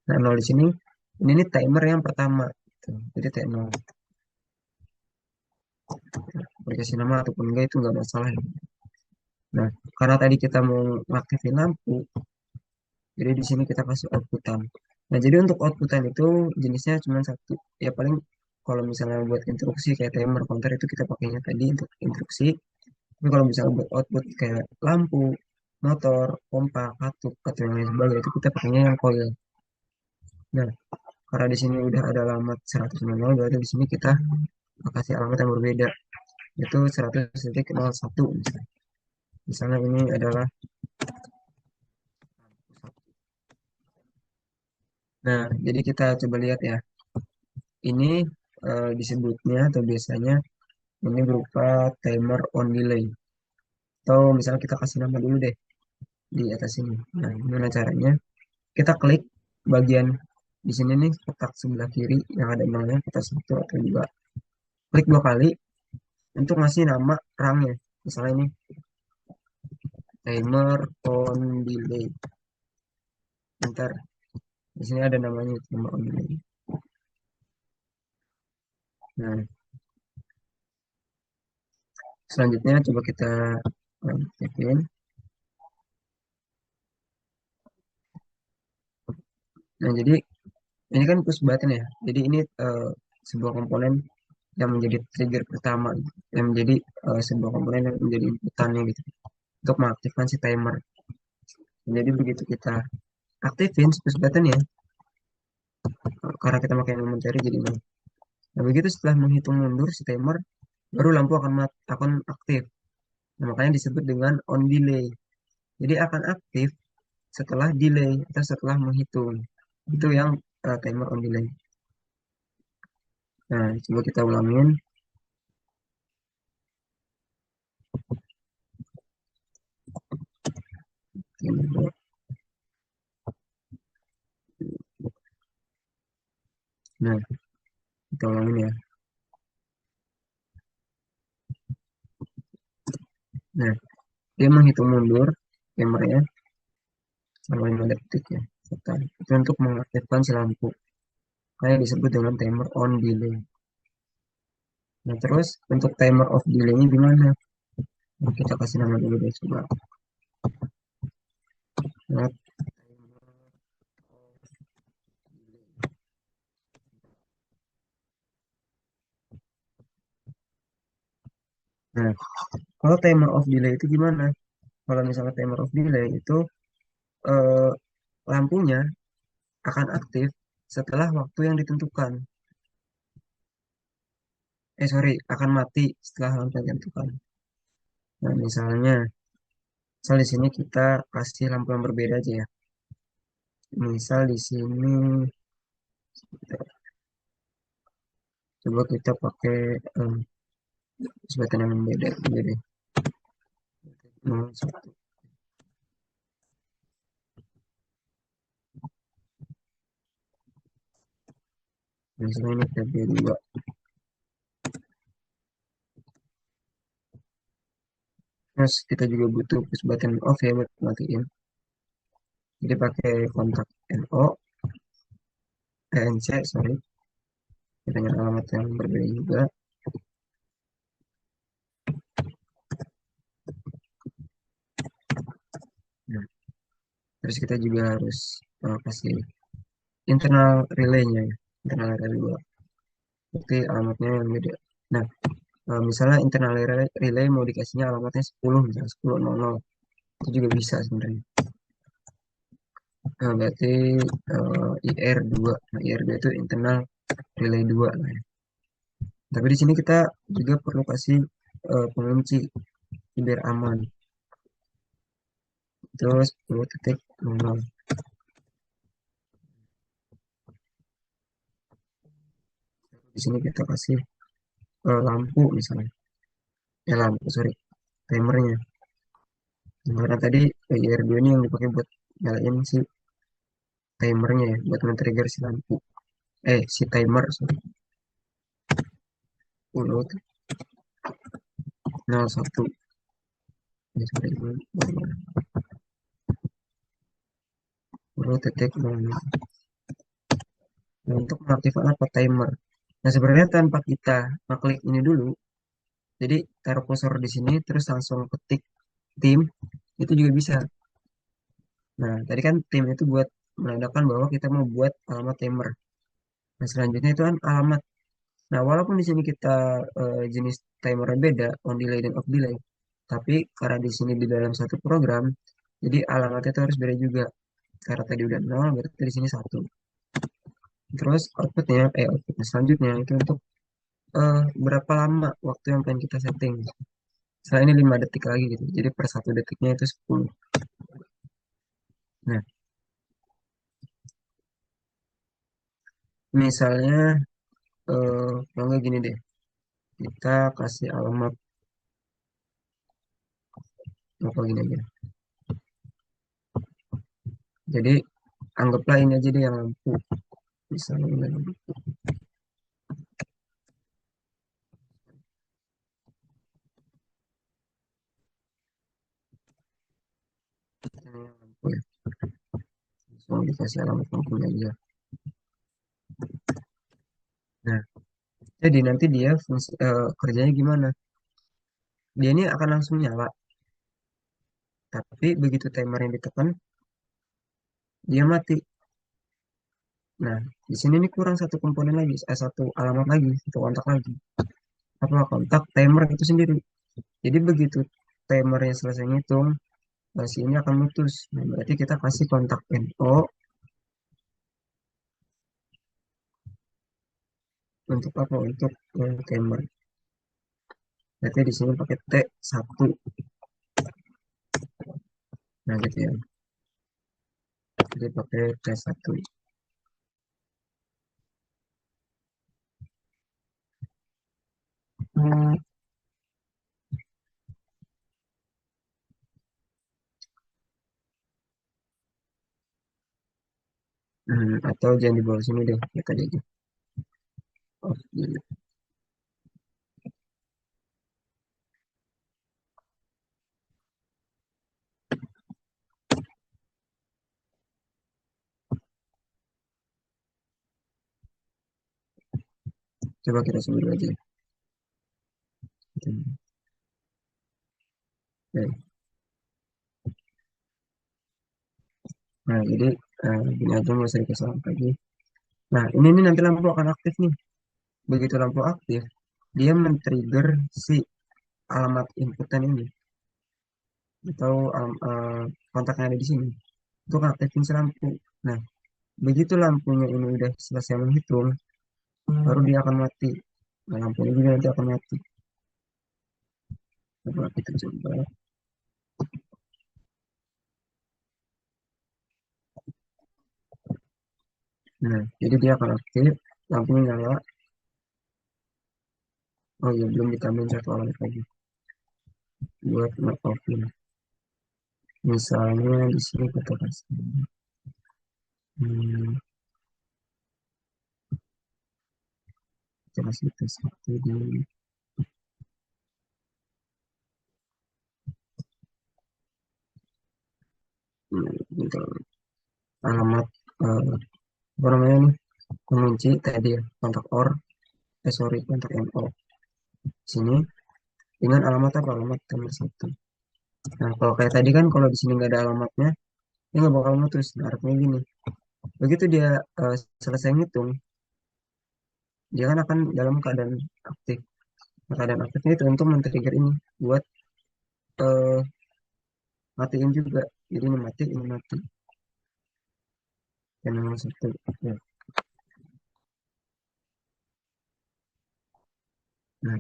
Nah, 0 di sini. Ini nih timer yang pertama. Tuh, jadi T0. Dikasih nama ataupun enggak itu enggak masalah ya. Nah, karena tadi kita mau ngaktifin lampu, jadi di sini kita kasih outputan. Nah, jadi untuk outputan itu jenisnya cuma satu. Ya paling kalau misalnya buat instruksi kayak timer counter itu kita pakainya tadi untuk instruksi. Tapi kalau misalnya buat output kayak lampu, motor, pompa, katup, atau yang lain sebagainya itu kita pakainya yang coil. Nah, karena di sini udah ada alamat 100.00, berarti di sini kita kasih alamat yang berbeda, yaitu 100.01 misalnya. Misalnya ini adalah. Nah, jadi kita coba lihat ya. ini disebutnya atau biasanya ini berupa timer on delay. Atau misalnya kita kasih nama dulu deh di atas ini. Nah, gimana caranya? Kita klik bagian di sini nih kotak sebelah kiri yang ada namanya kotak satu atau dua. Klik dua kali untuk ngasih nama rangnya. Misalnya ini timer on delay. Ntar di sini ada namanya timer on delay. Nah, selanjutnya coba kita aktifin. Nah, jadi ini kan push button ya. Jadi ini sebuah komponen yang menjadi trigger pertama, yang menjadi sebuah komponen yang menjadi inputannya gitu untuk mengaktifkan si timer. Jadi begitu kita aktifin push button ya, karena kita pakai momentary jadi nol. Nah, begitu setelah menghitung mundur si timer, baru lampu akan aktif. Nah, makanya disebut dengan on delay. Jadi akan aktif setelah delay atau setelah menghitung. Itu yang timer on delay. Nah, coba kita ulangin. Nah, kita ulangin ya. Nah, dia menghitung mundur timernya selama 5 detik ya. Itu untuk mengaktifkan si lampu. Kayak disebut dengan timer on delay. Nah, terus untuk timer off delay-nya gimana? Nah, kita kasih nama dulu deh coba. Nah, nah, kalau timer off delay itu gimana? Kalau misalnya timer off delay itu eh, lampunya akan aktif setelah waktu yang ditentukan. Sorry, akan mati setelah lampu yang ditentukan. Nah, misal di sini kita kasih lampu yang berbeda aja ya. Misal di sini coba kita pakai sebutan yang beda aja deh. Nah, misalnya ini TB2. Terus kita juga butuh push button off ya buat matiin. Jadi pakai kontak NO, NC, sorry, dengan alamat yang berbeda juga. Nah, terus kita juga harus kasih internal relay-nya ya, internal relay 2. Berarti alamatnya yang beda. Nah, misalnya internal relay mau dikasihnya alamatnya 10, misalnya 10.00, itu juga bisa sebenarnya. Nah, berarti IR2. Nah, IR2 itu internal relay 2 lah ya. Tapi di sini kita juga perlu kasih pengunci biar aman. Terus 10.00. Di sini kita kasih lampu misalnya. Lampu, sorry, timernya. Nah, karena tadi IR2 ini yang dipakai buat nyalain si timernya ya, buat men-trigger si lampu. Si timer, sorry. 10.01. Ya, sorry, 10.00. Nah, untuk mengaktifkan apa timer. Nah, sebenarnya tanpa kita ngeklik ini dulu, jadi taruh cursor di sini, terus langsung ketik tim, itu juga bisa. Nah, tadi kan tim itu buat menandakan bahwa kita mau buat alamat timer. Nah, selanjutnya itu kan alamat. Nah, walaupun di sini kita jenis timernya beda, on delay dan off delay, tapi karena di sini di dalam satu program, jadi alamatnya itu harus beda juga. Karena tadi udah 0, berarti di sini 1. Terus outputnya selanjutnya itu untuk berapa lama waktu yang pengen kita setting. Misalnya ini 5 detik lagi gitu. Jadi per 1 detiknya itu 10. Nah, misalnya kalau nggak gini deh, kita kasih alamat apa gini aja. Jadi anggaplah ini aja deh yang lampu. Misalnya ini lampu. Ini yang lampu ya. Langsung dikasih alamat lampunya aja. Nah, jadi nanti dia kerjanya gimana? Dia ini akan langsung nyala, tapi begitu timer yang ditekan, dia mati. Nah, di sini nih kurang satu komponen lagi, satu alamat lagi, satu kontak lagi. Apa kontak timer itu sendiri. Jadi begitu timernya selesai ngitung, si ini akan mutus. Nah, berarti kita kasih kontak NO untuk apa? Untuk timer. Berarti di sini pakai T1. Nah, gitu ya. Jadi pakai T1. Hmm, atau jangan di bawah sini deh, ya tadi aja. Oh, gini. Coba kita sebut dulu aja. Oke. Nah, jadi gini aja nggak usah dikasih lampu lagi. Nah, ini nih nanti lampu akan aktif nih. Begitu lampu aktif, dia men-trigger si alamat inputan ini atau kontak yang ada di sini untuk aktifin si lampu. Nah, begitu lampunya ini udah selesai menghitung, baru dia akan mati. Nah, lampunya juga nanti akan mati. Coba kita coba. Nah, jadi dia akan aktif, lampunya nyala. Oh iya, belum ditambahin satu alamat lagi buat nge-offin. Misalnya di sini kita kasih hmm, kita kasih tes satu di bentar. Alamat apa namanya nih, mengunci tadi ya, kontak OR, sorry, kontak NO. Sini dengan alamat apa? Alamat nomor satu. Nah, kalau kayak tadi kan, kalau di sini nggak ada alamatnya, dia nggak bakal mutus. Nah, artinya gini, begitu dia selesai ngitung, dia kan akan dalam keadaan aktif. Nah, keadaan aktifnya itu untuk men-trigger ini buat eh, matiin juga. Jadi ini mati. Dan nomor satu. Ya. Nah,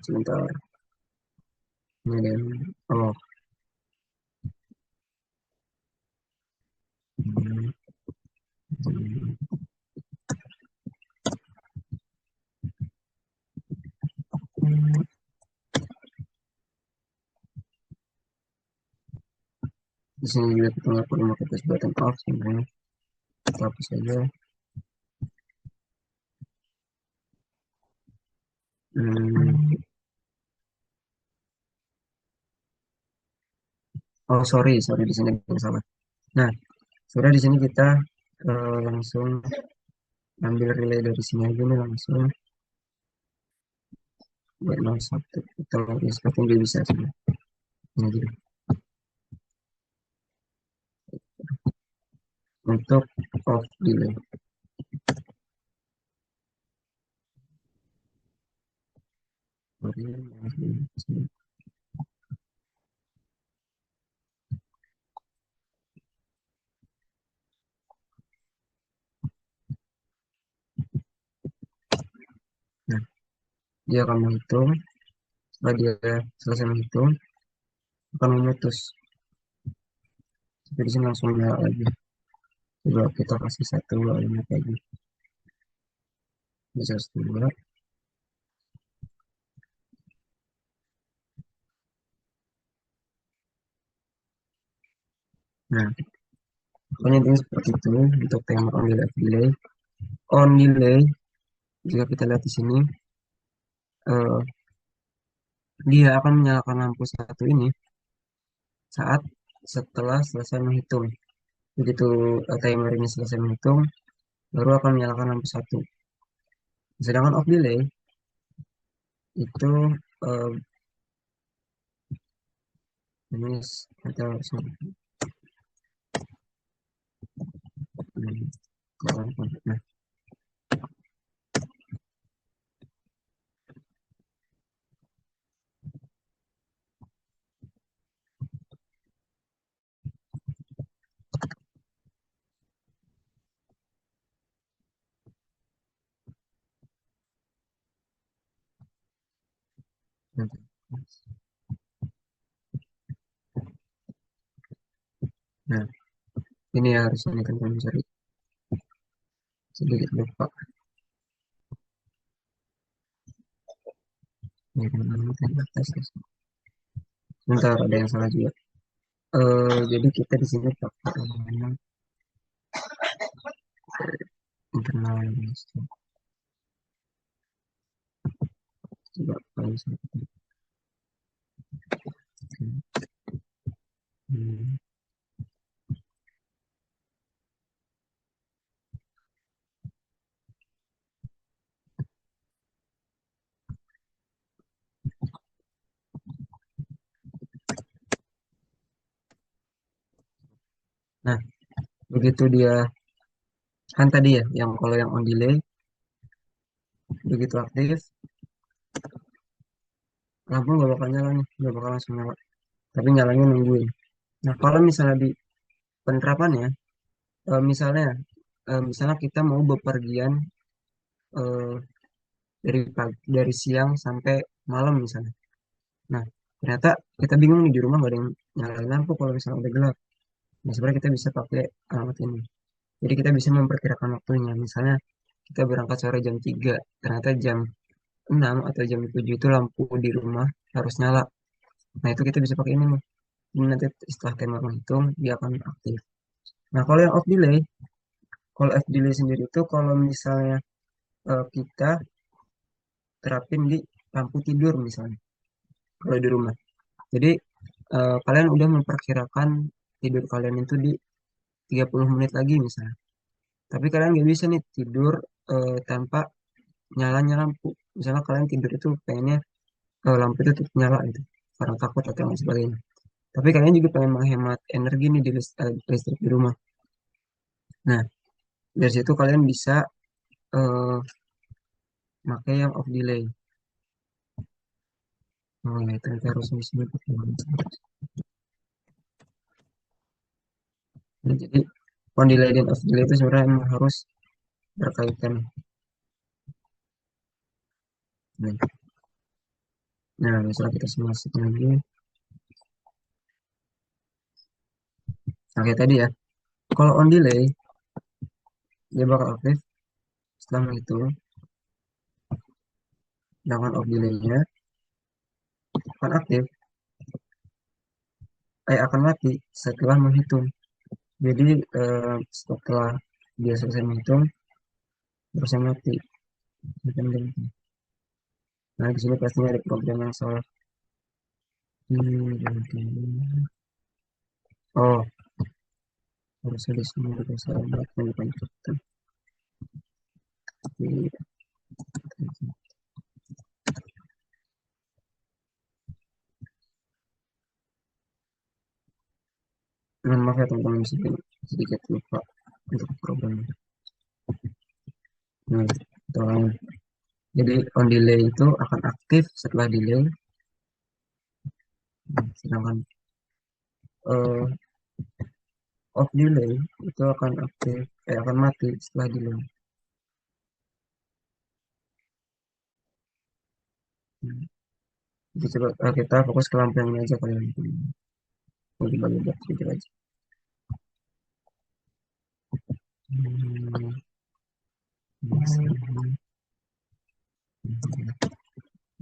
sebentar. Ini ada oh, hmm, hmm. Di sini juga kita nggak perlu pakai tes button off sebenarnya. Kita hapus saja. Hmm, oh, sorry di sini ada yang salah. Nah, sudah di sini kita langsung ambil relay dari sini aja nih langsung buat 01. Kita lagi seperti dia bisa sih. Ini aja deh. Untuk off delay. Sorry. dia akan menghitung. Setelah dia selesai menghitung, akan memutus. Jadi di sini langsung nyala lagi. Coba kita kasih satu alimat lagi. Bisa dua. Nah, pokoknya intinya seperti itu untuk timer on delay delay. On delay, jika kita lihat di sini, eh, dia akan menyalakan lampu satu ini saat setelah selesai menghitung. Begitu timer ini selesai menghitung, baru akan menyalakan lampu satu. Sedangkan off delay itu eh, ini kita harus nah, nah, ini harus ini kan kami cari sedikit lupa. Ini kan atas. Sebentar ada yang salah juga. Jadi kita di sini pakai namanya internal listrik. Coba kalau seperti hmm. Nah, begitu dia kan tadi ya, yang kalau yang on delay begitu aktif, lampu nggak bakal nyala nih, nggak bakal langsung nyala. Tapi nyalanya nungguin. Nah, kalau misalnya di penerapannya, misalnya kita mau bepergian eh, dari siang sampai malam misalnya. Nah, ternyata kita bingung nih di rumah nggak ada yang nyalain lampu kalau misalnya udah gelap. Nah, sebenarnya kita bisa pakai alamat ini. Jadi kita bisa memperkirakan waktunya. Misalnya kita berangkat sore jam 3, ternyata jam 6 atau jam 7 itu lampu di rumah harus nyala. Nah, itu kita bisa pakai ini nih. Ini nanti setelah timer menghitung, dia akan aktif. Nah, kalau yang off delay, kalau off delay sendiri itu kalau misalnya kita terapin di lampu tidur misalnya, kalau di rumah. Jadi, kalian udah memperkirakan tidur kalian itu di 30 menit lagi misalnya. Tapi kalian nggak bisa nih tidur tanpa nyalanya lampu. Misalnya kalian tidur itu pengennya lampu itu tetap nyala gitu. Karena takut atau lain sebagainya. Tapi kalian juga pengen menghemat energi nih di listrik di rumah. Nah, dari situ kalian bisa eh, pakai yang off delay. Oh ya, ternyata harus di sini pakai yang off delay. Nah, jadi on delay dan off delay itu sebenarnya emang harus berkaitan. Nah, misalnya kita simulasi lagi. Oke, tadi ya. Kalau on delay, dia bakal aktif setelah itu. Sedangkan off delay-nya akan aktif, akan mati setelah menghitung. Jadi setelah dia selesai menghitung, terusnya mati. Nah, di sini pastinya ada program yang salah. Jadi, oh, harusnya di sini ada salah bukan kita. Nah, maaf ya teman-teman sedikit lupa untuk programnya. Nah, tolong. Jadi on delay itu akan aktif setelah delay, sedangkan eh, off delay itu akan aktif, akan mati setelah delay. Jadi coba kita fokus ke lampu yang ini aja kalian. Bagi-bagi buat tidur aja. Hmm,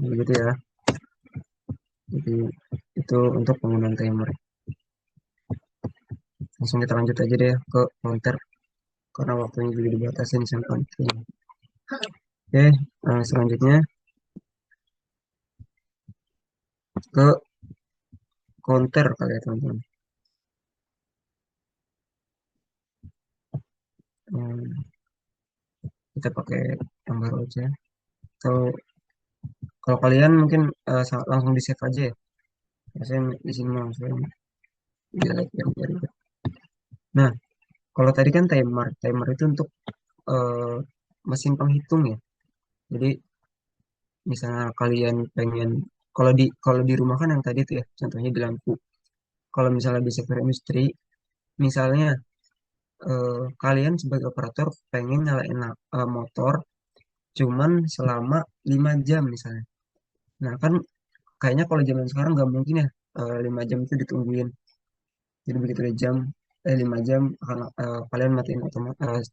begitu ya. Jadi itu untuk penggunaan timer. Langsung kita lanjut aja deh ke counter karena waktunya juga dibatasi nih sama penting. Oke, selanjutnya ke counter kali ya teman-teman. Hmm, kita pakai yang baru aja. Atau kalau kalian mungkin langsung di save aja ya. Saya di sini langsung delete yang baru. Nah, kalau tadi kan timer itu untuk eh, mesin penghitung ya. Jadi misalnya kalian pengen kalau di rumah kan yang tadi tuh ya, contohnya di lampu. Kalau misalnya di sektor industri, misalnya kalian sebagai operator pengen nyalain motor cuman selama 5 jam misalnya. Nah kan kayaknya kalau zaman sekarang nggak mungkin ya 5 jam itu ditungguin. Jadi begitu ada 5 jam akan kalian matiin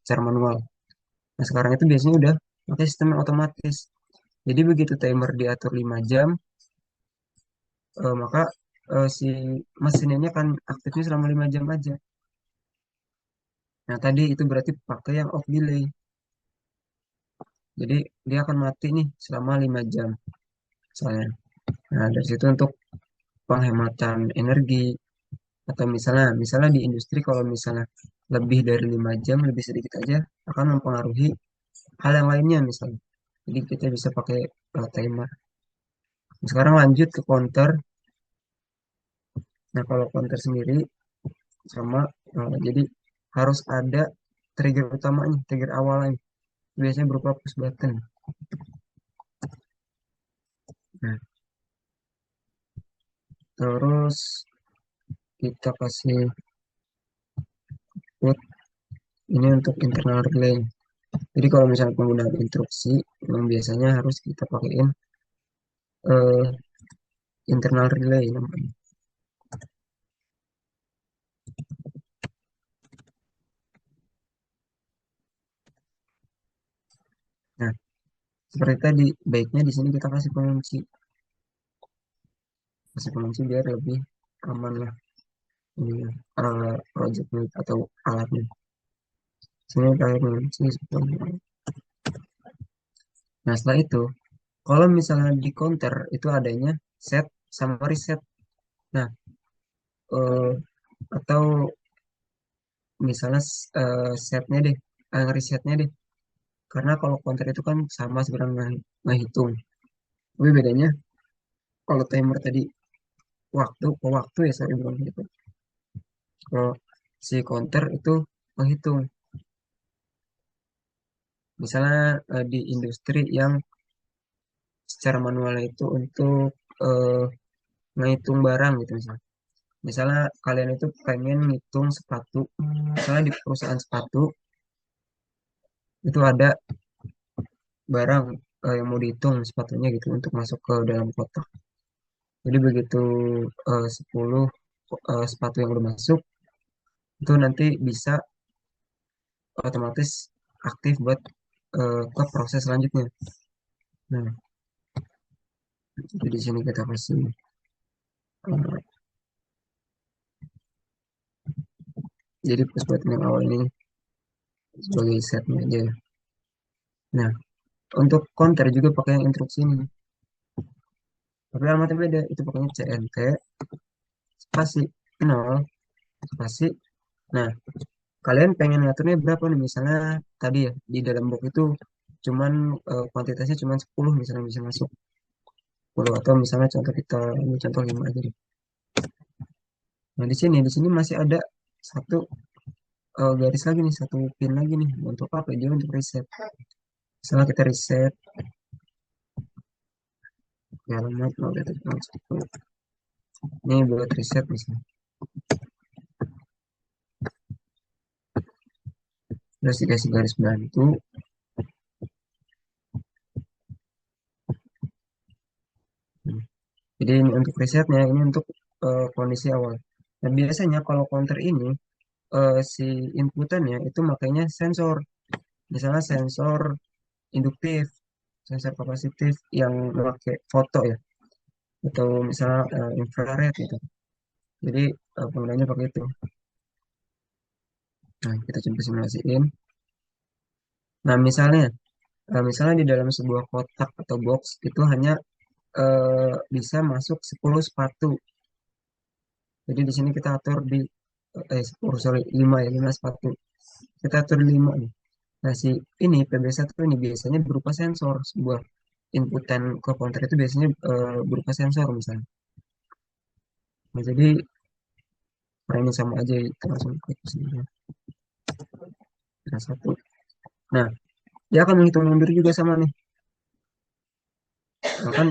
secara manual. Nah sekarang itu biasanya udah pakai sistem yang otomatis. Jadi begitu timer diatur 5 jam, maka si mesin ini akan aktifnya selama 5 jam aja. Nah tadi itu berarti pakai yang off delay. Jadi dia akan mati nih selama 5 jam misalnya. Nah dari situ untuk penghematan energi atau misalnya di industri kalau misalnya lebih dari 5 jam lebih sedikit aja akan mempengaruhi hal yang lainnya misalnya. Jadi kita bisa pakai timer. Sekarang lanjut ke counter. Nah kalau counter sendiri sama jadi harus ada trigger utamanya, trigger awalnya. Biasanya berupa push button. Nah, terus kita kasih put ini untuk internal relay. Jadi kalau misalnya penggunaan instruksi yang biasanya harus kita pakaiin eh, internal relay namanya. Nah, seperti tadi baiknya di sini kita kasih pengunci biar lebih aman lah ini projectnya atau alatnya. Sini pakai pengunci seperti ini. Nah, setelah itu kalau misalnya di counter itu adanya set sama reset. Nah, eh, atau misalnya setnya deh, resetnya deh. Karena kalau counter itu kan sama sebenarnya ngehitung. Tapi bedanya kalau timer tadi waktu ya sorry bukan gitu. Kalau si counter itu menghitung. Misalnya di industri yang secara manual itu untuk eh, menghitung barang gitu misalnya. Misalnya kalian itu pengen ngitung sepatu, misalnya di perusahaan sepatu itu ada barang yang mau dihitung sepatunya gitu untuk masuk ke dalam kotak. Jadi begitu 10 sepatu yang udah masuk itu nanti bisa otomatis aktif buat ke proses selanjutnya. Nah, jadi di sini kita kasih eh, jadi pas buat yang awal ini sebagai setnya aja. Nah, untuk counter juga pakai yang instruksi ini. Tapi alamatnya beda, itu pakainya CNT spasi 0 spasi. Nah, kalian pengen ngaturnya berapa nih? Misalnya tadi ya di dalam box itu cuman kuantitasnya cuman 10 misalnya bisa masuk 10 atau misalnya contoh kita ini contoh 5 aja deh. Nah, di sini masih ada satu garis lagi nih, satu pin lagi nih. Untuk apa? Dia untuk reset. Misalnya kita reset ya alamat mau lihat ini buat reset misalnya. Terus dikasih garis bantu. Jadi ini untuk risetnya, ini untuk kondisi awal. Nah, biasanya kalau counter ini si inputannya itu makanya sensor, misalnya sensor induktif, sensor kapasitif yang memakai foto ya, atau misalnya infrared gitu. Jadi penggunanya pakai itu. Nah, kita coba simulasiin. Nah, misalnya di dalam sebuah kotak atau box itu hanya bisa masuk 10 sepatu. Jadi di sini kita atur di 10, sorry, 5 ya, 5 sepatu. Kita atur 5 nih. Nah, si ini PB1 ini biasanya berupa sensor. Sebuah inputan ke counter itu biasanya berupa sensor misalnya. Nah, jadi ini sama aja, kita langsung klik ke sini. Nah, satu. Nah, dia akan menghitung mundur juga sama nih. Nah, kan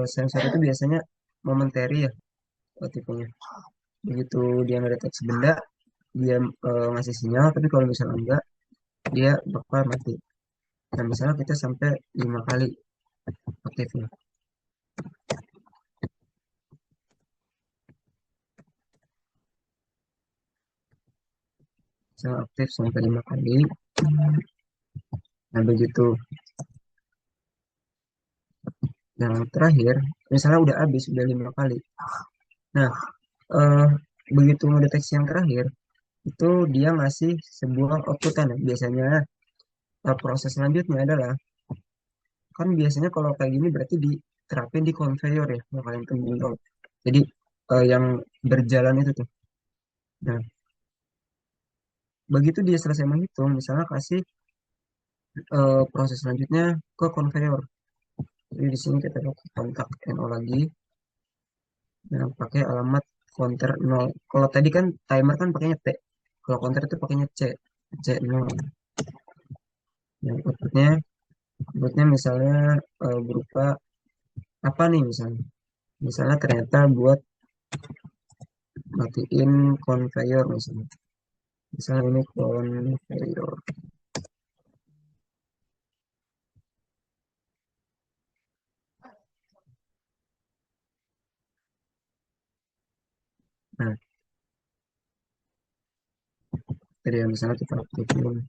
sensor itu biasanya momentary ya tipenya. Begitu dia ngedeteksi benda, dia ngasih sinyal, tapi kalau misalnya enggak, dia bakal mati. Nah, misalnya kita sampai 5 kali aktifnya. Misalnya aktif sampai 5 kali. Nah, begitu yang terakhir, misalnya udah habis, udah 5 kali. Nah, eh, begitu mendeteksi yang terakhir, itu dia ngasih sebuah outputan. Biasanya proses selanjutnya adalah, kan biasanya kalau kayak gini berarti diterapin di conveyor ya, yang kalian temuin tahu. Jadi yang berjalan itu tuh. Nah, begitu dia selesai menghitung, misalnya kasih proses selanjutnya ke conveyor. Jadi di sini kita dapat kontak NO lagi, yang pakai alamat counter 0. Kalau tadi kan timer kan pakainya T. Kalau counter itu pakainya C0. Yang outputnya misalnya berupa apa nih misalnya? Misalnya ternyata buat matiin conveyor misalnya. Misalnya ini conveyor. Nah, jadi misalnya kita aktifin.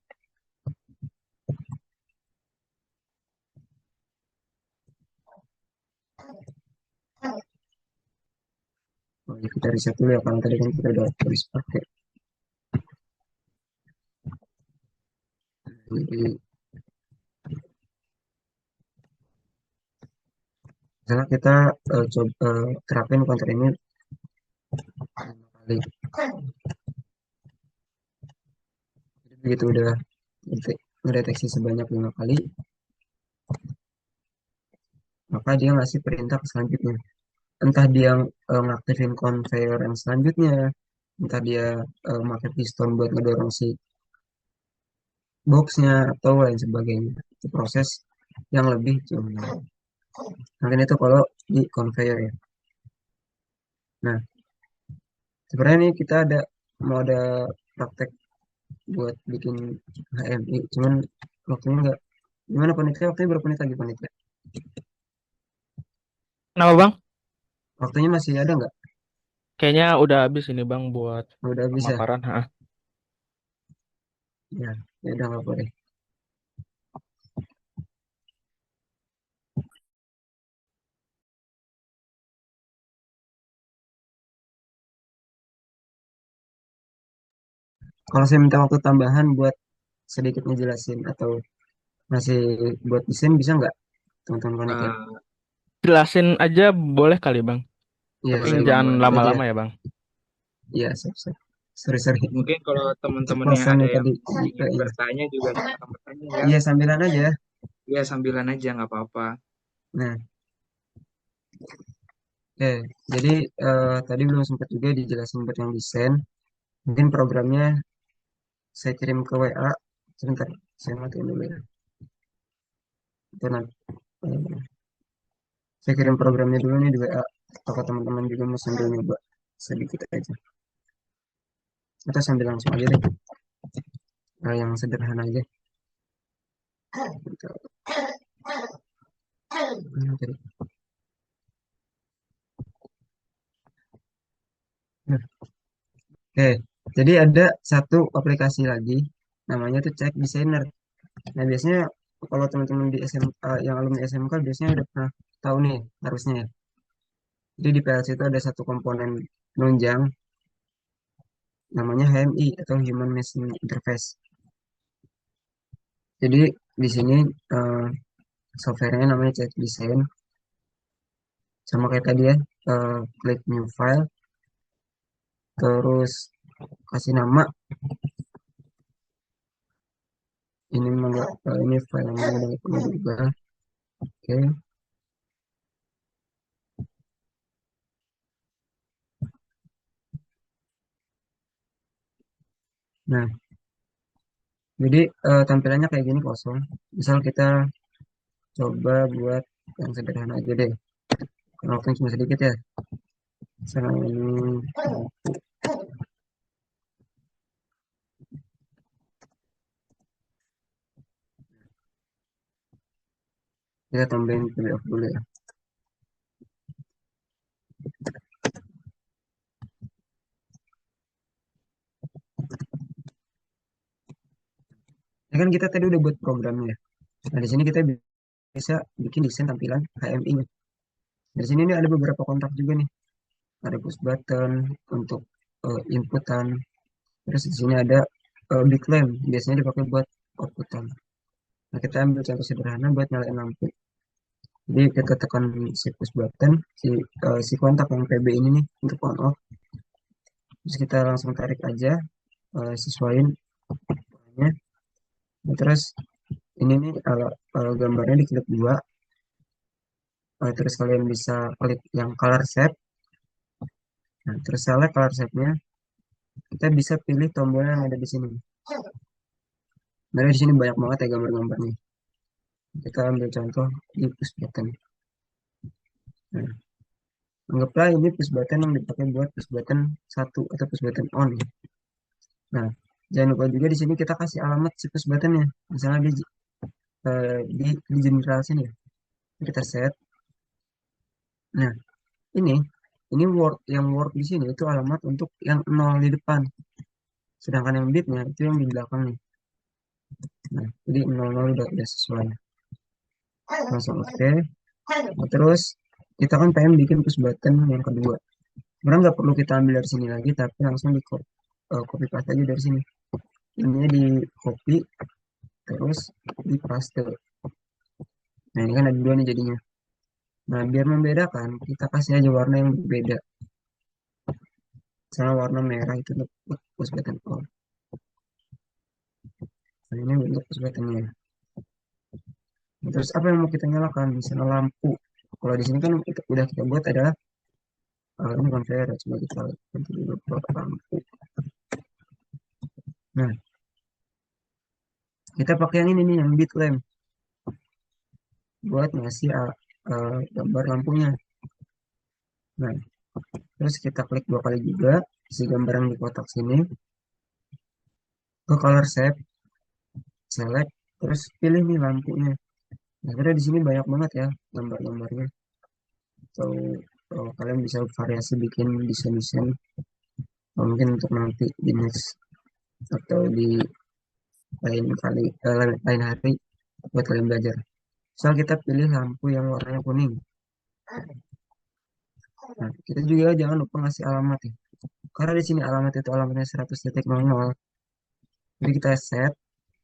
Oh, ya kita reset dulu ya, karena tadi kan kita udah tulis pakai. Jadi, misalnya kita coba terapin counter ini 5 kali. Jadi begitu udah mendeteksi sebanyak 5 kali, maka dia ngasih perintah ke selanjutnya. Entah dia ngaktifin conveyor yang selanjutnya, entah dia pakai piston buat ngedorong si boxnya atau lain sebagainya. Itu proses yang lebih rumit. Mungkin itu kalau di conveyor ya. Nah, sebenarnya nih kita mau ada praktek buat bikin HMI, cuman waktunya nggak. Gimana panitia? Waktunya berapa menit lagi panitia? Kenapa bang? Waktunya masih ada nggak? Kayaknya udah habis ini bang buat Oh, udah bisa. pemaparan. Ha. Ya, ya udah nggak boleh. Kalau saya minta waktu tambahan buat sedikit ngejelasin atau masih buat desain bisa nggak teman-teman panitia? Eh, Jelasin aja boleh kali bang. Iya, Tapi boleh Bang, jangan boleh. itu aja ya. lama-lama ya bang. Iya, siap, siap. Sorry, sorry. Mungkin kalau teman-temannya Keceplosan ada ya yang tadi. ingin Iya, bertanya juga bisa bertanya ya. iya sambilan aja ya. Ya sambilan aja nggak apa-apa. Nah, oke. Jadi tadi belum sempat juga dijelasin buat yang desain. Mungkin programnya saya kirim ke WA. Sebentar, saya matiin dulu ya. Itu nanti. Saya kirim programnya dulu nih di WA. Apakah teman-teman juga mau sambil nyoba sedikit aja. Atau sambil langsung aja deh. Yang sederhana aja. Bentar. Tadi. Oke, jadi ada satu aplikasi lagi, namanya tuh Check Designer. Nah, biasanya kalau teman-teman di SMK, yang alumni SMK biasanya udah pernah tahu nih, harusnya ya. Jadi di PLC itu ada satu komponen penunjang, namanya HMI atau Human Machine Interface. Jadi di sini eh, softwarenya namanya Check Design, sama kayak tadi ya, klik new file, terus kasih nama, ini ini file yang udah perlu diubah. Oke, nah jadi tampilannya kayak gini kosong. Misal kita coba buat yang sederhana aja deh. Karena waktu cuma sedikit ya. Misalnya ini kita tambahin PDF dulu ya. Ini kan kita tadi udah buat programnya. Nah, di sini kita bisa bikin desain tampilan HMI-nya. Di sini ini ada beberapa kontak juga nih. Ada push button untuk inputan. Terus di sini ada big lamp, biasanya dipakai buat outputan. Nah, kita ambil contoh sederhana buat nyalain lampu. Jadi kita tekan si push button, si kontak yang PB ini nih untuk on off. Terus kita langsung tarik aja, sesuaiin warnanya. Nah, terus ini nih gambarnya diklik dua. Terus kalian bisa klik yang color set. Nah, terus select color setnya. Kita bisa pilih tombol yang ada di sini. Nah, di sini banyak banget ya gambar-gambarnya. Kita ambil contoh di push button. Nah, anggaplah ini push button yang dipakai buat push button satu atau push button on. Nah, jangan lupa juga di sini kita kasih alamat si push buttonnya. Misalnya di general sini ya. Kita set. Nah, ini ini word yang word di sini itu alamat untuk yang nol di depan. Sedangkan yang bitnya itu yang di belakang nih. Nah, jadi 00 udah sesuai. Langsung oke. Nah, terus kita kan pengen bikin push button yang kedua. Sebenarnya nggak perlu kita ambil dari sini lagi, tapi langsung di copy paste aja dari sini. Ini di copy, terus di paste. Nah, ini kan ada dua nih jadinya. Nah, biar membedakan, kita kasih aja warna yang berbeda. Misalnya warna merah itu untuk push button on. Nah, ini untuk push buttonnya. Nah, terus apa yang mau kita nyalakan? Misalnya lampu. Kalau di sini kan udah kita buat adalah ini conveyor, coba kita ganti dulu ke lampu. Nah, kita pakai yang ini nih, yang bit lamp buat ngasih gambar lampunya. Nah, terus kita klik dua kali juga si gambar yang di kotak sini ke color shape, select, terus pilih nih lampunya. Nah, karena di sini banyak banget ya gambar-gambarnya. Atau kalian bisa variasi bikin desain-desain mungkin untuk nanti di next atau di lain kali lain hari buat kalian belajar. Soal kita pilih lampu yang warnanya kuning. Nah, kita juga jangan lupa ngasih alamat ya. Karena di sini alamat itu alamatnya 100.00. Jadi kita set.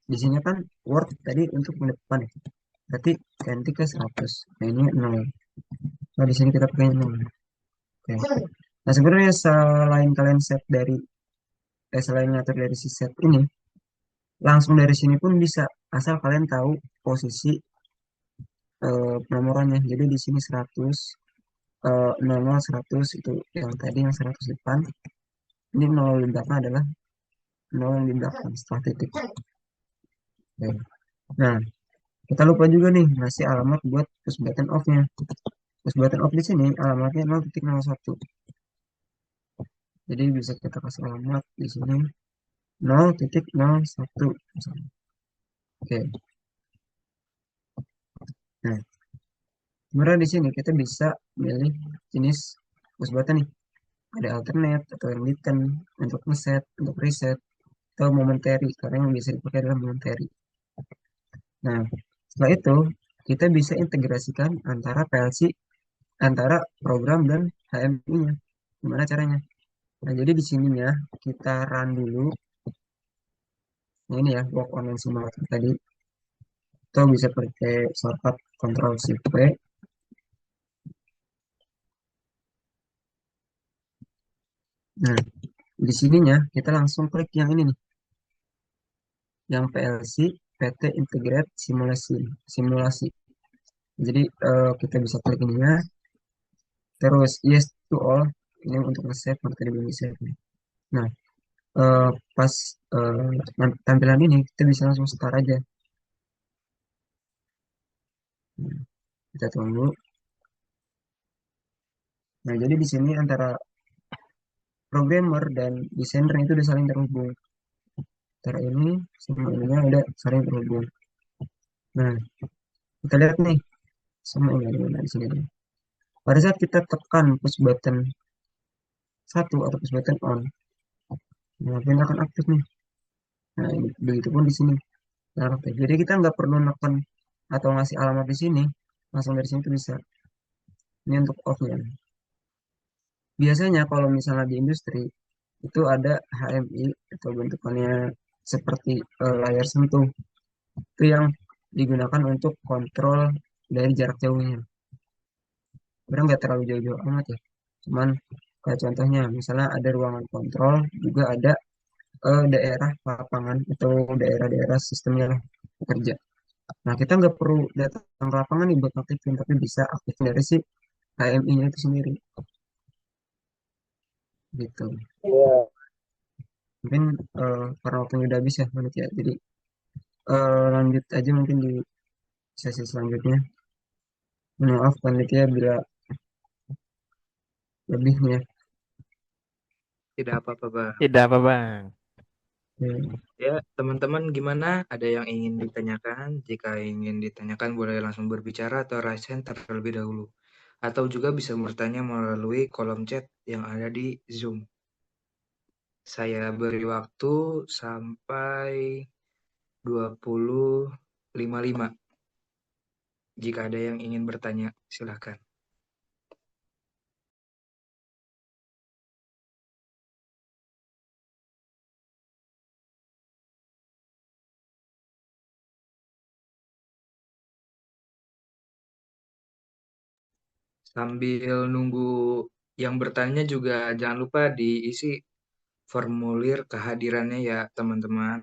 Di sini kan Word tadi untuk ke depan ya. Berarti ganti ke 100. Nah, ini 0. Nah, di sini kita pakai 0. Oke. Nah, sebenarnya selain kalian set dari selain ngatur dari si set ini, langsung dari sini pun bisa asal kalian tahu posisi penomorannya. Jadi di sini 100 00 100 itu yang tadi yang 100 depan. Ini 0 di belakang adalah 0 yang di belakang setelah titik. Oke. Nah, kita lupa juga nih ngasih alamat buat push button off-nya. Push button off di sini alamatnya 0.01. Jadi bisa kita kasih alamat di sini 0.01 misalnya. Oke. Nah, sebenarnya di sini kita bisa milih jenis push button nih. ada alternate atau intermittent untuk ngeset, untuk reset, atau momentary, karena yang bisa dipakai adalah momentary. Nah, setelah itu kita bisa integrasikan antara PLC, antara program dan HMI-nya. Gimana caranya? Nah, jadi di sininya kita run dulu. Nah, ini ya, work online simulator tadi. Atau bisa pakai shortcut Ctrl Shift V. Nah, di sininya kita langsung klik yang ini nih, yang PLC PT Integrate Simulasi. Simulasi. Jadi kita bisa klik ininya, terus yes to all. Ini untuk nge-save, untuk tadi belum save. Nah, eh, pas tampilan ini kita bisa langsung start aja. Nah, kita tunggu. Nah, jadi di sini antara programmer dan desainer itu udah saling terhubung. Antara ini sama ininya udah saling terhubung. Nah, kita lihat nih sama ini ada mana di sini nih. Pada saat kita tekan push button satu atau push button on, nah, ini akan aktif nih. Nah, ini, begitu pun di sini. Nah, aktif. Jadi kita nggak perlu neken atau ngasih alamat di sini, langsung dari sini tuh bisa. Ini untuk off-nya. Biasanya kalau misalnya di industri itu ada HMI atau bentukannya seperti layar sentuh. Itu yang digunakan untuk kontrol dari jarak jauhnya. Sebenarnya nggak terlalu jauh-jauh amat ya. Cuman kayak contohnya misalnya ada ruangan kontrol, juga ada daerah lapangan atau daerah-daerah sistemnya lah bekerja. Nah, kita nggak perlu datang ke lapangan nih buat aktifin, tapi bisa aktifin dari si HMI-nya itu sendiri gitu. Mungkin karena waktunya udah habis ya menurut ya. Jadi lanjut aja mungkin di sesi selanjutnya. Maaf panitia bila lebihnya. Tidak apa-apa, Bang. Tidak apa, Bang. Ya, Ya, teman-teman gimana? Ada yang ingin ditanyakan? Jika ingin ditanyakan boleh langsung berbicara atau raise hand terlebih dahulu. Atau juga bisa bertanya melalui kolom chat yang ada di Zoom. Saya beri waktu sampai 20.55. Jika ada yang ingin bertanya, silakan. Sambil nunggu yang bertanya juga jangan lupa diisi formulir kehadirannya ya, teman-teman.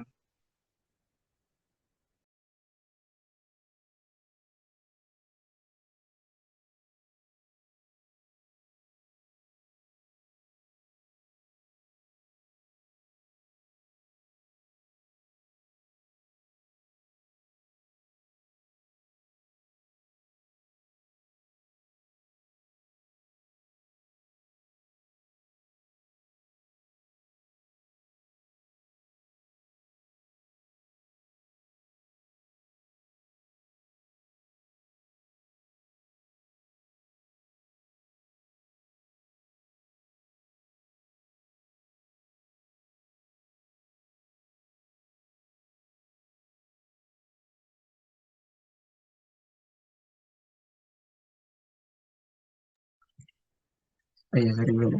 oh iya, sorry belum.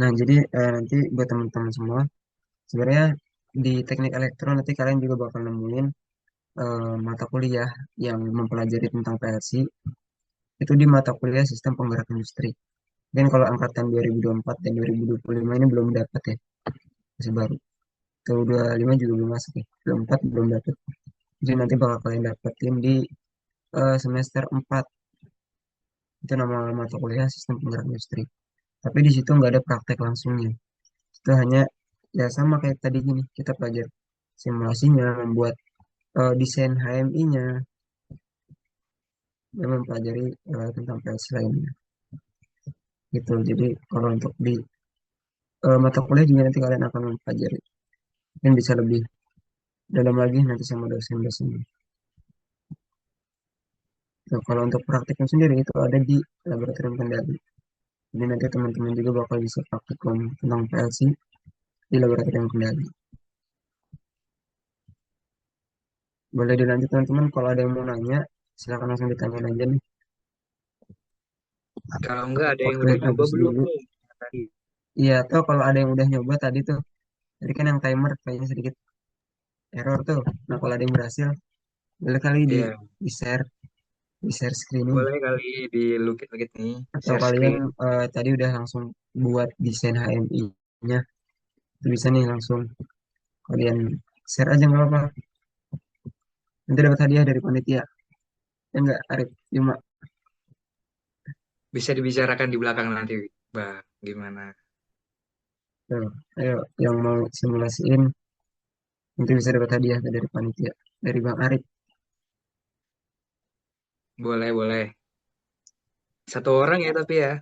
Nah, jadi nanti buat teman-teman semua, sebenarnya di teknik elektro nanti kalian juga bakal nemuin mata kuliah yang mempelajari tentang PLC, itu di mata kuliah sistem penggerak industri. Mungkin kalau angkatan 2024 dan 2025 ini belum dapat ya, masih baru. Kalau 25 juga belum masuk ya, 24 belum dapat. Jadi nanti bakal kalian dapetin di semester 4. Itu nama mata kuliah sistem penggerak industri. Tapi di situ nggak ada praktek langsungnya. Itu hanya ya sama kayak tadi gini, kita pelajari simulasinya, membuat desain HMI-nya, dan mempelajari tentang PLC lainnya. Gitu. Jadi kalau untuk di mata kuliah juga nanti kalian akan mempelajari. Mungkin bisa lebih dalam lagi nanti sama dosen-dosen. Nah, kalau untuk prakteknya sendiri itu ada di laboratorium kendali. Jadi nanti teman-teman juga bakal bisa praktikum tentang PLC di laboratorium kendali. Boleh dilanjut teman-teman, kalau ada yang mau nanya, silakan langsung ditanya aja nih. Kalau enggak ada yang Oke, udah nyoba habis belum dulu. nih? Tadi. Iya, atau kalau ada yang udah nyoba tadi tuh, tadi kan yang timer kayaknya sedikit error tuh. Nah, kalau ada yang berhasil, boleh kali Iya, di share screen ini. boleh kali dilukit-lukit nih, Atau share kalian screen. tadi udah langsung buat desain HMI-nya, bisa nih langsung kalian share aja nggak apa-apa. Nanti dapat hadiah dari panitia. Ya enggak, Arif? Cuma, Bisa dibicarakan di belakang nanti, Bang. Gimana? tuh, ayo yang mau simulasiin, nanti bisa dapat hadiah dari panitia. Dari Bang Arif. Boleh, boleh. Satu orang ya tapi ya.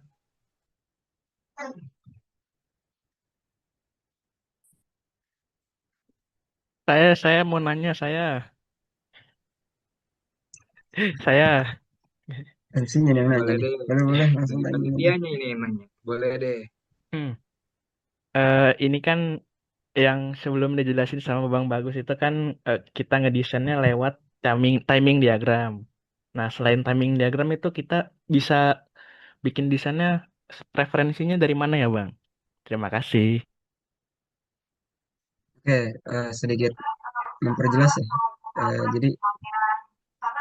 Saya mau nanya, saya. MC-nya yang nanya Boleh nih. deh. Boleh-boleh, langsung Dari tanya aja. panitianya ini yang nanya. Boleh deh. Hmm. Ini kan yang sebelum dijelasin sama Bang Bagus itu kan kita ngedesainnya lewat timing timing diagram. Nah, selain timing diagram itu kita bisa bikin desainnya preferensinya dari mana ya, Bang? Terima kasih. Oke, sedikit memperjelas ya. Jadi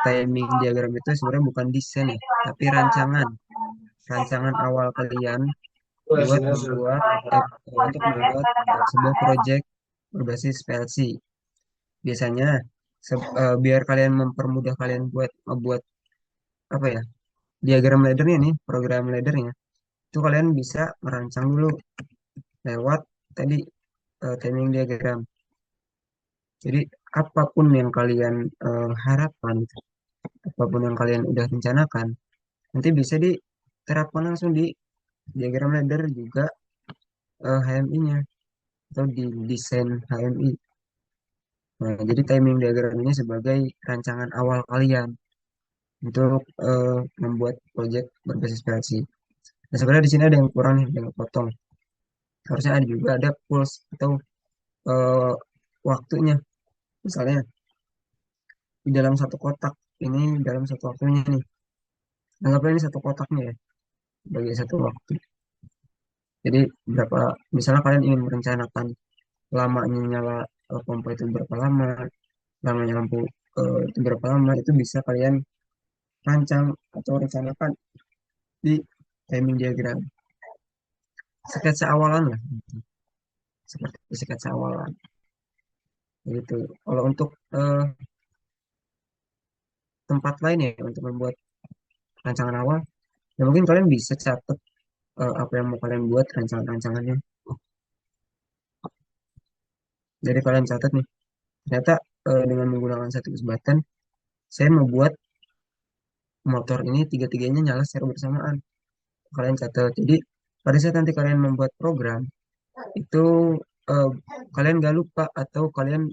timing diagram itu sebenarnya bukan desain ya, tapi rancangan awal kalian buat membuat untuk membuat sebuah project berbasis PLC. Biasanya biar kalian mempermudah kalian buat membuat apa ya diagram laddernya nih, program laddernya itu kalian bisa merancang dulu lewat tadi timing diagram. Jadi apapun yang kalian harapkan, apapun yang kalian udah rencanakan, nanti bisa diterapkan langsung di diagram ladder juga HMI-nya atau di desain HMI. Nah, jadi timing diagram ini sebagai rancangan awal kalian untuk membuat project berbasis PLC. Nah, sebenarnya di sini ada yang kurang nih, ada yang potong. Harusnya ada juga ada pulse atau eh, waktunya. Misalnya di dalam satu kotak ini dalam satu waktunya nih. Anggaplah ini satu kotaknya ya, sebagai satu waktu. Jadi berapa, misalnya kalian ingin merencanakan lamanya nyala pompa itu berapa lama, lamanya lampu itu berapa lama, itu bisa kalian rancang atau rencanakan di timing diagram. Sketsa awalan lah, seperti sketsa awalan. Gitu. Kalau untuk tempat lain ya, untuk membuat rancangan awal, ya mungkin kalian bisa catat apa yang mau kalian buat rancangan-rancangannya. Jadi kalian catat nih, ternyata dengan menggunakan status button, saya membuat motor ini tiga-tiganya nyala secara bersamaan. Kalian catat. Jadi pada saat nanti kalian membuat program, itu eh, kalian gak lupa atau kalian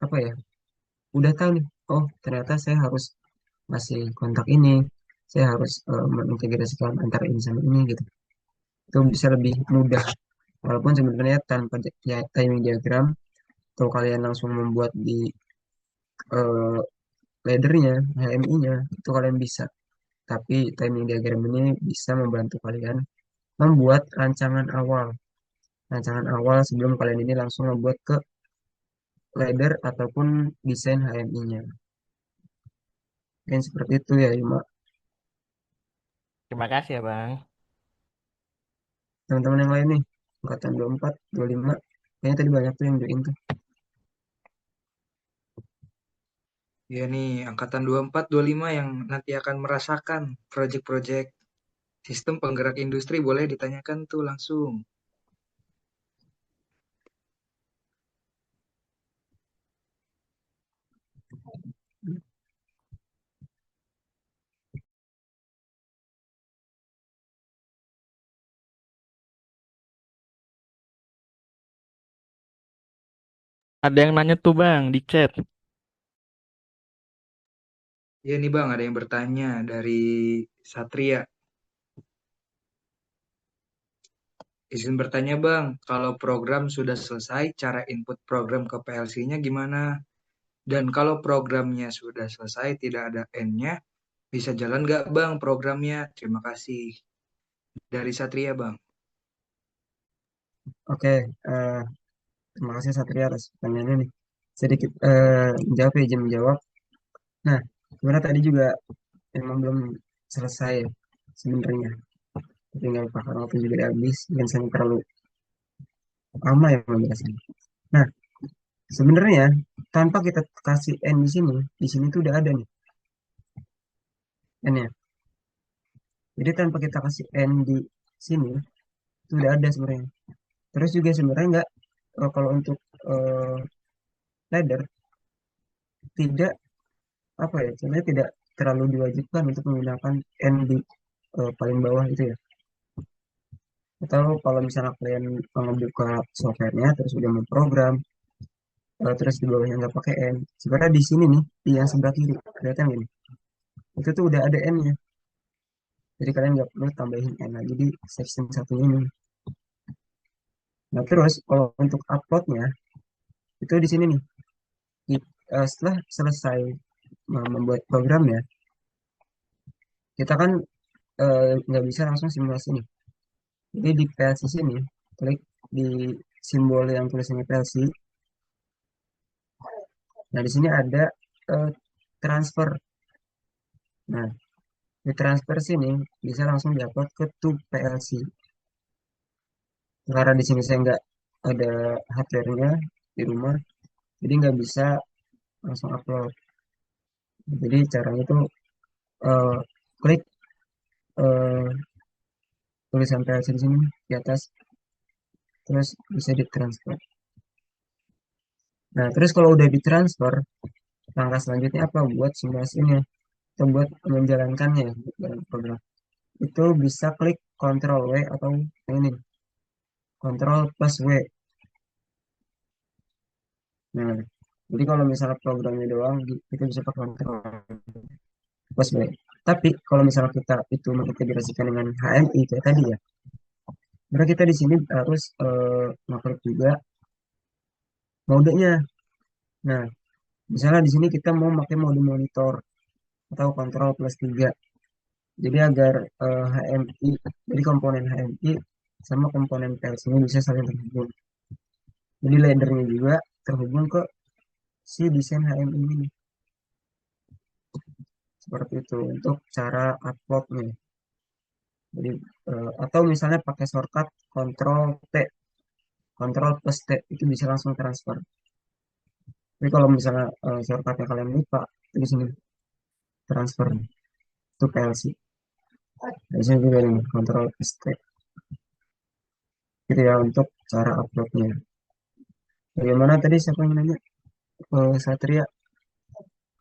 apa ya, udah tahu nih, oh ternyata saya harus ngasih kontak ini, saya harus mengintegrasikan antara ini sama ini gitu. Itu bisa lebih mudah. Walaupun sebenarnya tanpa timing diagram, atau kalian langsung membuat di eh, laddernya, HMI-nya, itu kalian bisa. Tapi timing diagram ini bisa membantu kalian membuat rancangan awal sebelum kalian ini langsung membuat ke ladder ataupun desain HMI-nya. Mungkin seperti itu ya, Yuma. Terima kasih ya, Bang. Teman-teman yang lain nih, angkatan 24, 25, kayaknya tadi banyak tuh yang join tuh. Ya nih, angkatan 24, 25 yang nanti akan merasakan proyek-proyek sistem penggerak industri boleh ditanyakan tuh langsung. Ada yang nanya tuh, Bang, di chat. Ya nih Bang, ada yang bertanya dari Satria. Izin bertanya Bang, kalau program sudah selesai, cara input program ke PLC-nya gimana? Dan kalau programnya sudah selesai, tidak ada N-nya, bisa jalan nggak Bang programnya? Terima kasih. Dari Satria Bang. Oke, eh, terima kasih Satria atas pertanyaannya nih. Sedikit jawab ya, izin menjawab. Nah, sebenarnya tadi juga emang belum selesai ya, sebenarnya. Tinggal pakar waktu juga udah habis dan saya terlalu lama ya menjelaskan. Nah, sebenarnya tanpa kita kasih N di sini tuh udah ada nih N-nya. Jadi tanpa kita kasih N di sini, itu udah ada sebenarnya. Terus juga sebenarnya nggak, kalau untuk eh, ladder, tidak apa ya, sebenarnya tidak terlalu diwajibkan untuk menggunakan N di paling bawah itu ya. Atau kalau misalnya kalian membuka softwarenya, terus udah memprogram, terus di bawahnya nggak pakai N. Sebenarnya di sini nih, di yang sebelah kiri, kelihatan gini. Itu tuh udah ada N-nya. Jadi kalian nggak perlu tambahin N lagi di section satu ini. Nah terus kalau untuk uploadnya, itu di sini nih. Setelah selesai membuat programnya, kita kan nggak bisa langsung simulasi nih. Jadi di PLC sini, klik di simbol yang tulisannya PLC. Nah di sini ada eh, transfer. Nah di transfer sini bisa langsung diupload ke to PLC. Karena di sini saya nggak ada hardware-nya di rumah, jadi nggak bisa langsung upload. Jadi caranya itu eh, klik eh, tulisan PLC di sini di atas, terus bisa ditransfer. Nah, terus kalau udah ditransfer, langkah selanjutnya apa? Buat simulasinya atau buat menjalankannya dalam program. Itu bisa klik Ctrl W atau yang ini, Ctrl plus W. Nah, jadi kalau misalnya programnya doang, kita bisa pakai Ctrl plus W. Tapi kalau misalnya kita itu mengintegrasikan dengan HMI kayak tadi ya, berarti kita di sini harus ngeklik juga modenya. Nah, misalnya di sini kita mau pakai mode monitor atau kontrol plus 3. Jadi agar HMI, jadi komponen HMI sama komponen PLC ini bisa saling terhubung. Jadi laddernya juga terhubung ke si desain HMI ini. Seperti itu untuk cara uploadnya. Jadi atau misalnya pakai shortcut Ctrl T, Ctrl plus T itu bisa langsung transfer. Tapi kalau misalnya shortcutnya kalian lupa, itu di sini transfer to PLC. Di sini juga ini Ctrl plus T. Gitu ya untuk cara uploadnya. Bagaimana tadi siapa yang nanya? Satria,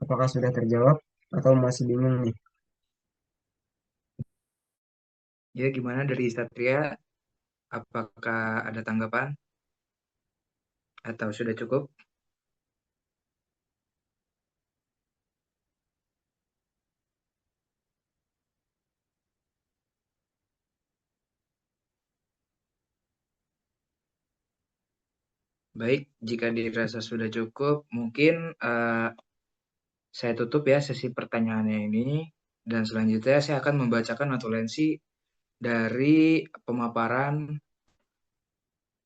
apakah sudah terjawab atau masih bingung nih? Ya, gimana dari Satria? Apakah ada tanggapan atau sudah cukup? Baik, jika dirasa sudah cukup, mungkin saya tutup ya sesi pertanyaannya ini. Dan selanjutnya saya akan membacakan notulensi dari pemaparan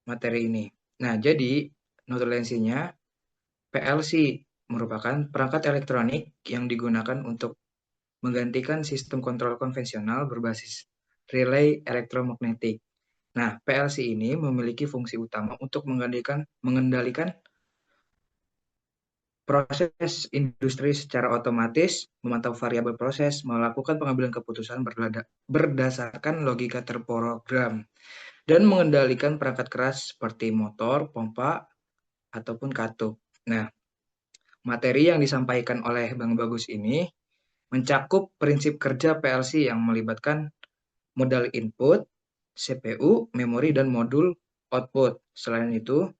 materi ini. Nah, jadi notulensinya PLC merupakan perangkat elektronik yang digunakan untuk menggantikan sistem kontrol konvensional berbasis relay elektromagnetik. Nah, PLC ini memiliki fungsi utama untuk mengendalikan proses industri secara otomatis, memantau variabel proses, melakukan pengambilan keputusan berdasarkan logika terprogram, dan mengendalikan perangkat keras seperti motor, pompa, ataupun katup. Nah, materi yang disampaikan oleh Bang Bagus ini mencakup prinsip kerja PLC yang melibatkan modal input, CPU, memori, dan modul output. Selain itu,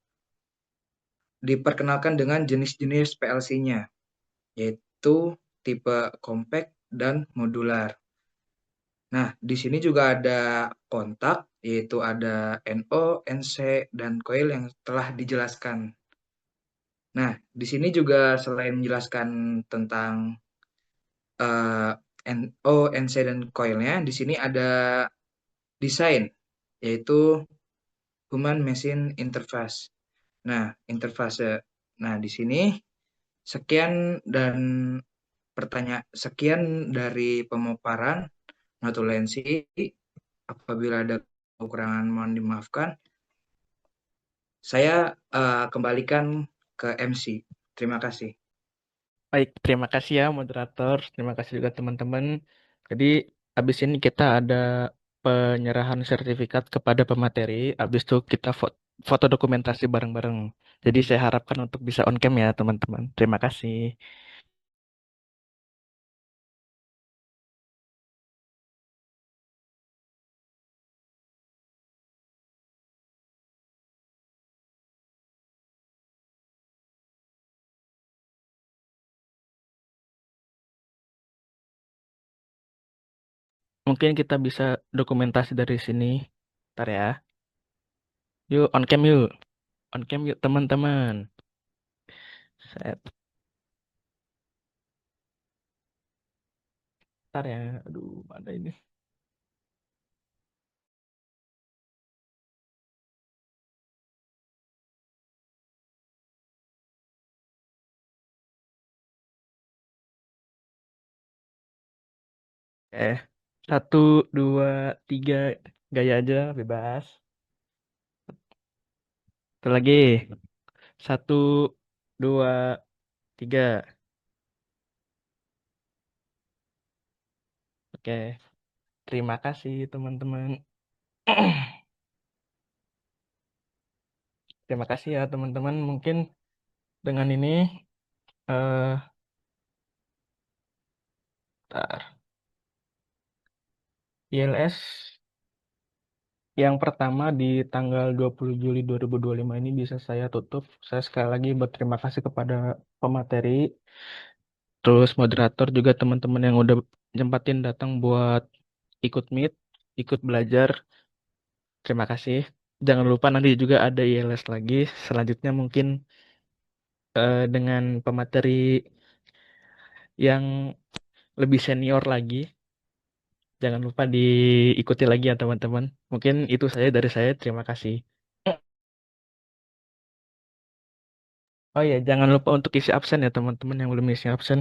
diperkenalkan dengan jenis-jenis PLC-nya, yaitu tipe compact dan modular. Nah, di sini juga ada kontak, yaitu ada NO, NC, dan coil yang telah dijelaskan. Nah, di sini juga selain menjelaskan tentang eh, NO, NC, dan coilnya, di sini ada desain, yaitu Human Machine Interface. Nah, interfase. Nah, di sini sekian dan sekian dari pemaparan notulensi. Apabila ada kekurangan mohon dimaafkan. Saya kembalikan ke MC. Terima kasih. Baik, terima kasih ya moderator. Terima kasih juga teman-teman. Jadi, habis ini kita ada penyerahan sertifikat kepada pemateri. Habis itu kita foto dokumentasi bareng-bareng. Jadi, saya harapkan untuk bisa on cam ya, teman-teman. Terima kasih. Mungkin kita bisa dokumentasi dari sini. Ntar ya. Yuk, on cam yuk. On cam yuk, teman-teman. Set. Ntar ya. Aduh, mana ini? Satu, dua, tiga. Gaya aja, bebas. Satu lagi. Satu, dua, tiga. Oke. Terima kasih, teman-teman. Terima kasih ya, teman-teman. Mungkin dengan ini, eh, bentar. ILS yang pertama di tanggal 20 Juli 2025 ini bisa saya tutup. Saya sekali lagi berterima kasih kepada pemateri, terus moderator juga teman-teman yang udah nyempatin datang buat ikut meet, ikut belajar. Terima kasih. Jangan lupa nanti juga ada ILS lagi. Selanjutnya mungkin dengan pemateri yang lebih senior lagi. Jangan lupa diikuti lagi ya teman-teman. Mungkin itu saja dari saya. Terima kasih. Oh ya, jangan lupa untuk isi absen ya teman-teman yang belum isi absen.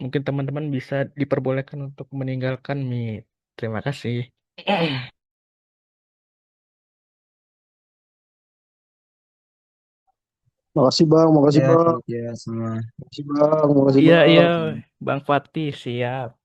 Mungkin teman-teman bisa diperbolehkan untuk meninggalkan Meet. Terima kasih. Makasih Bang, makasih Ya, Bang, panitia semua. makasih Bang, Oh makasih iya, iya, Bang. Bang Fatih, siap.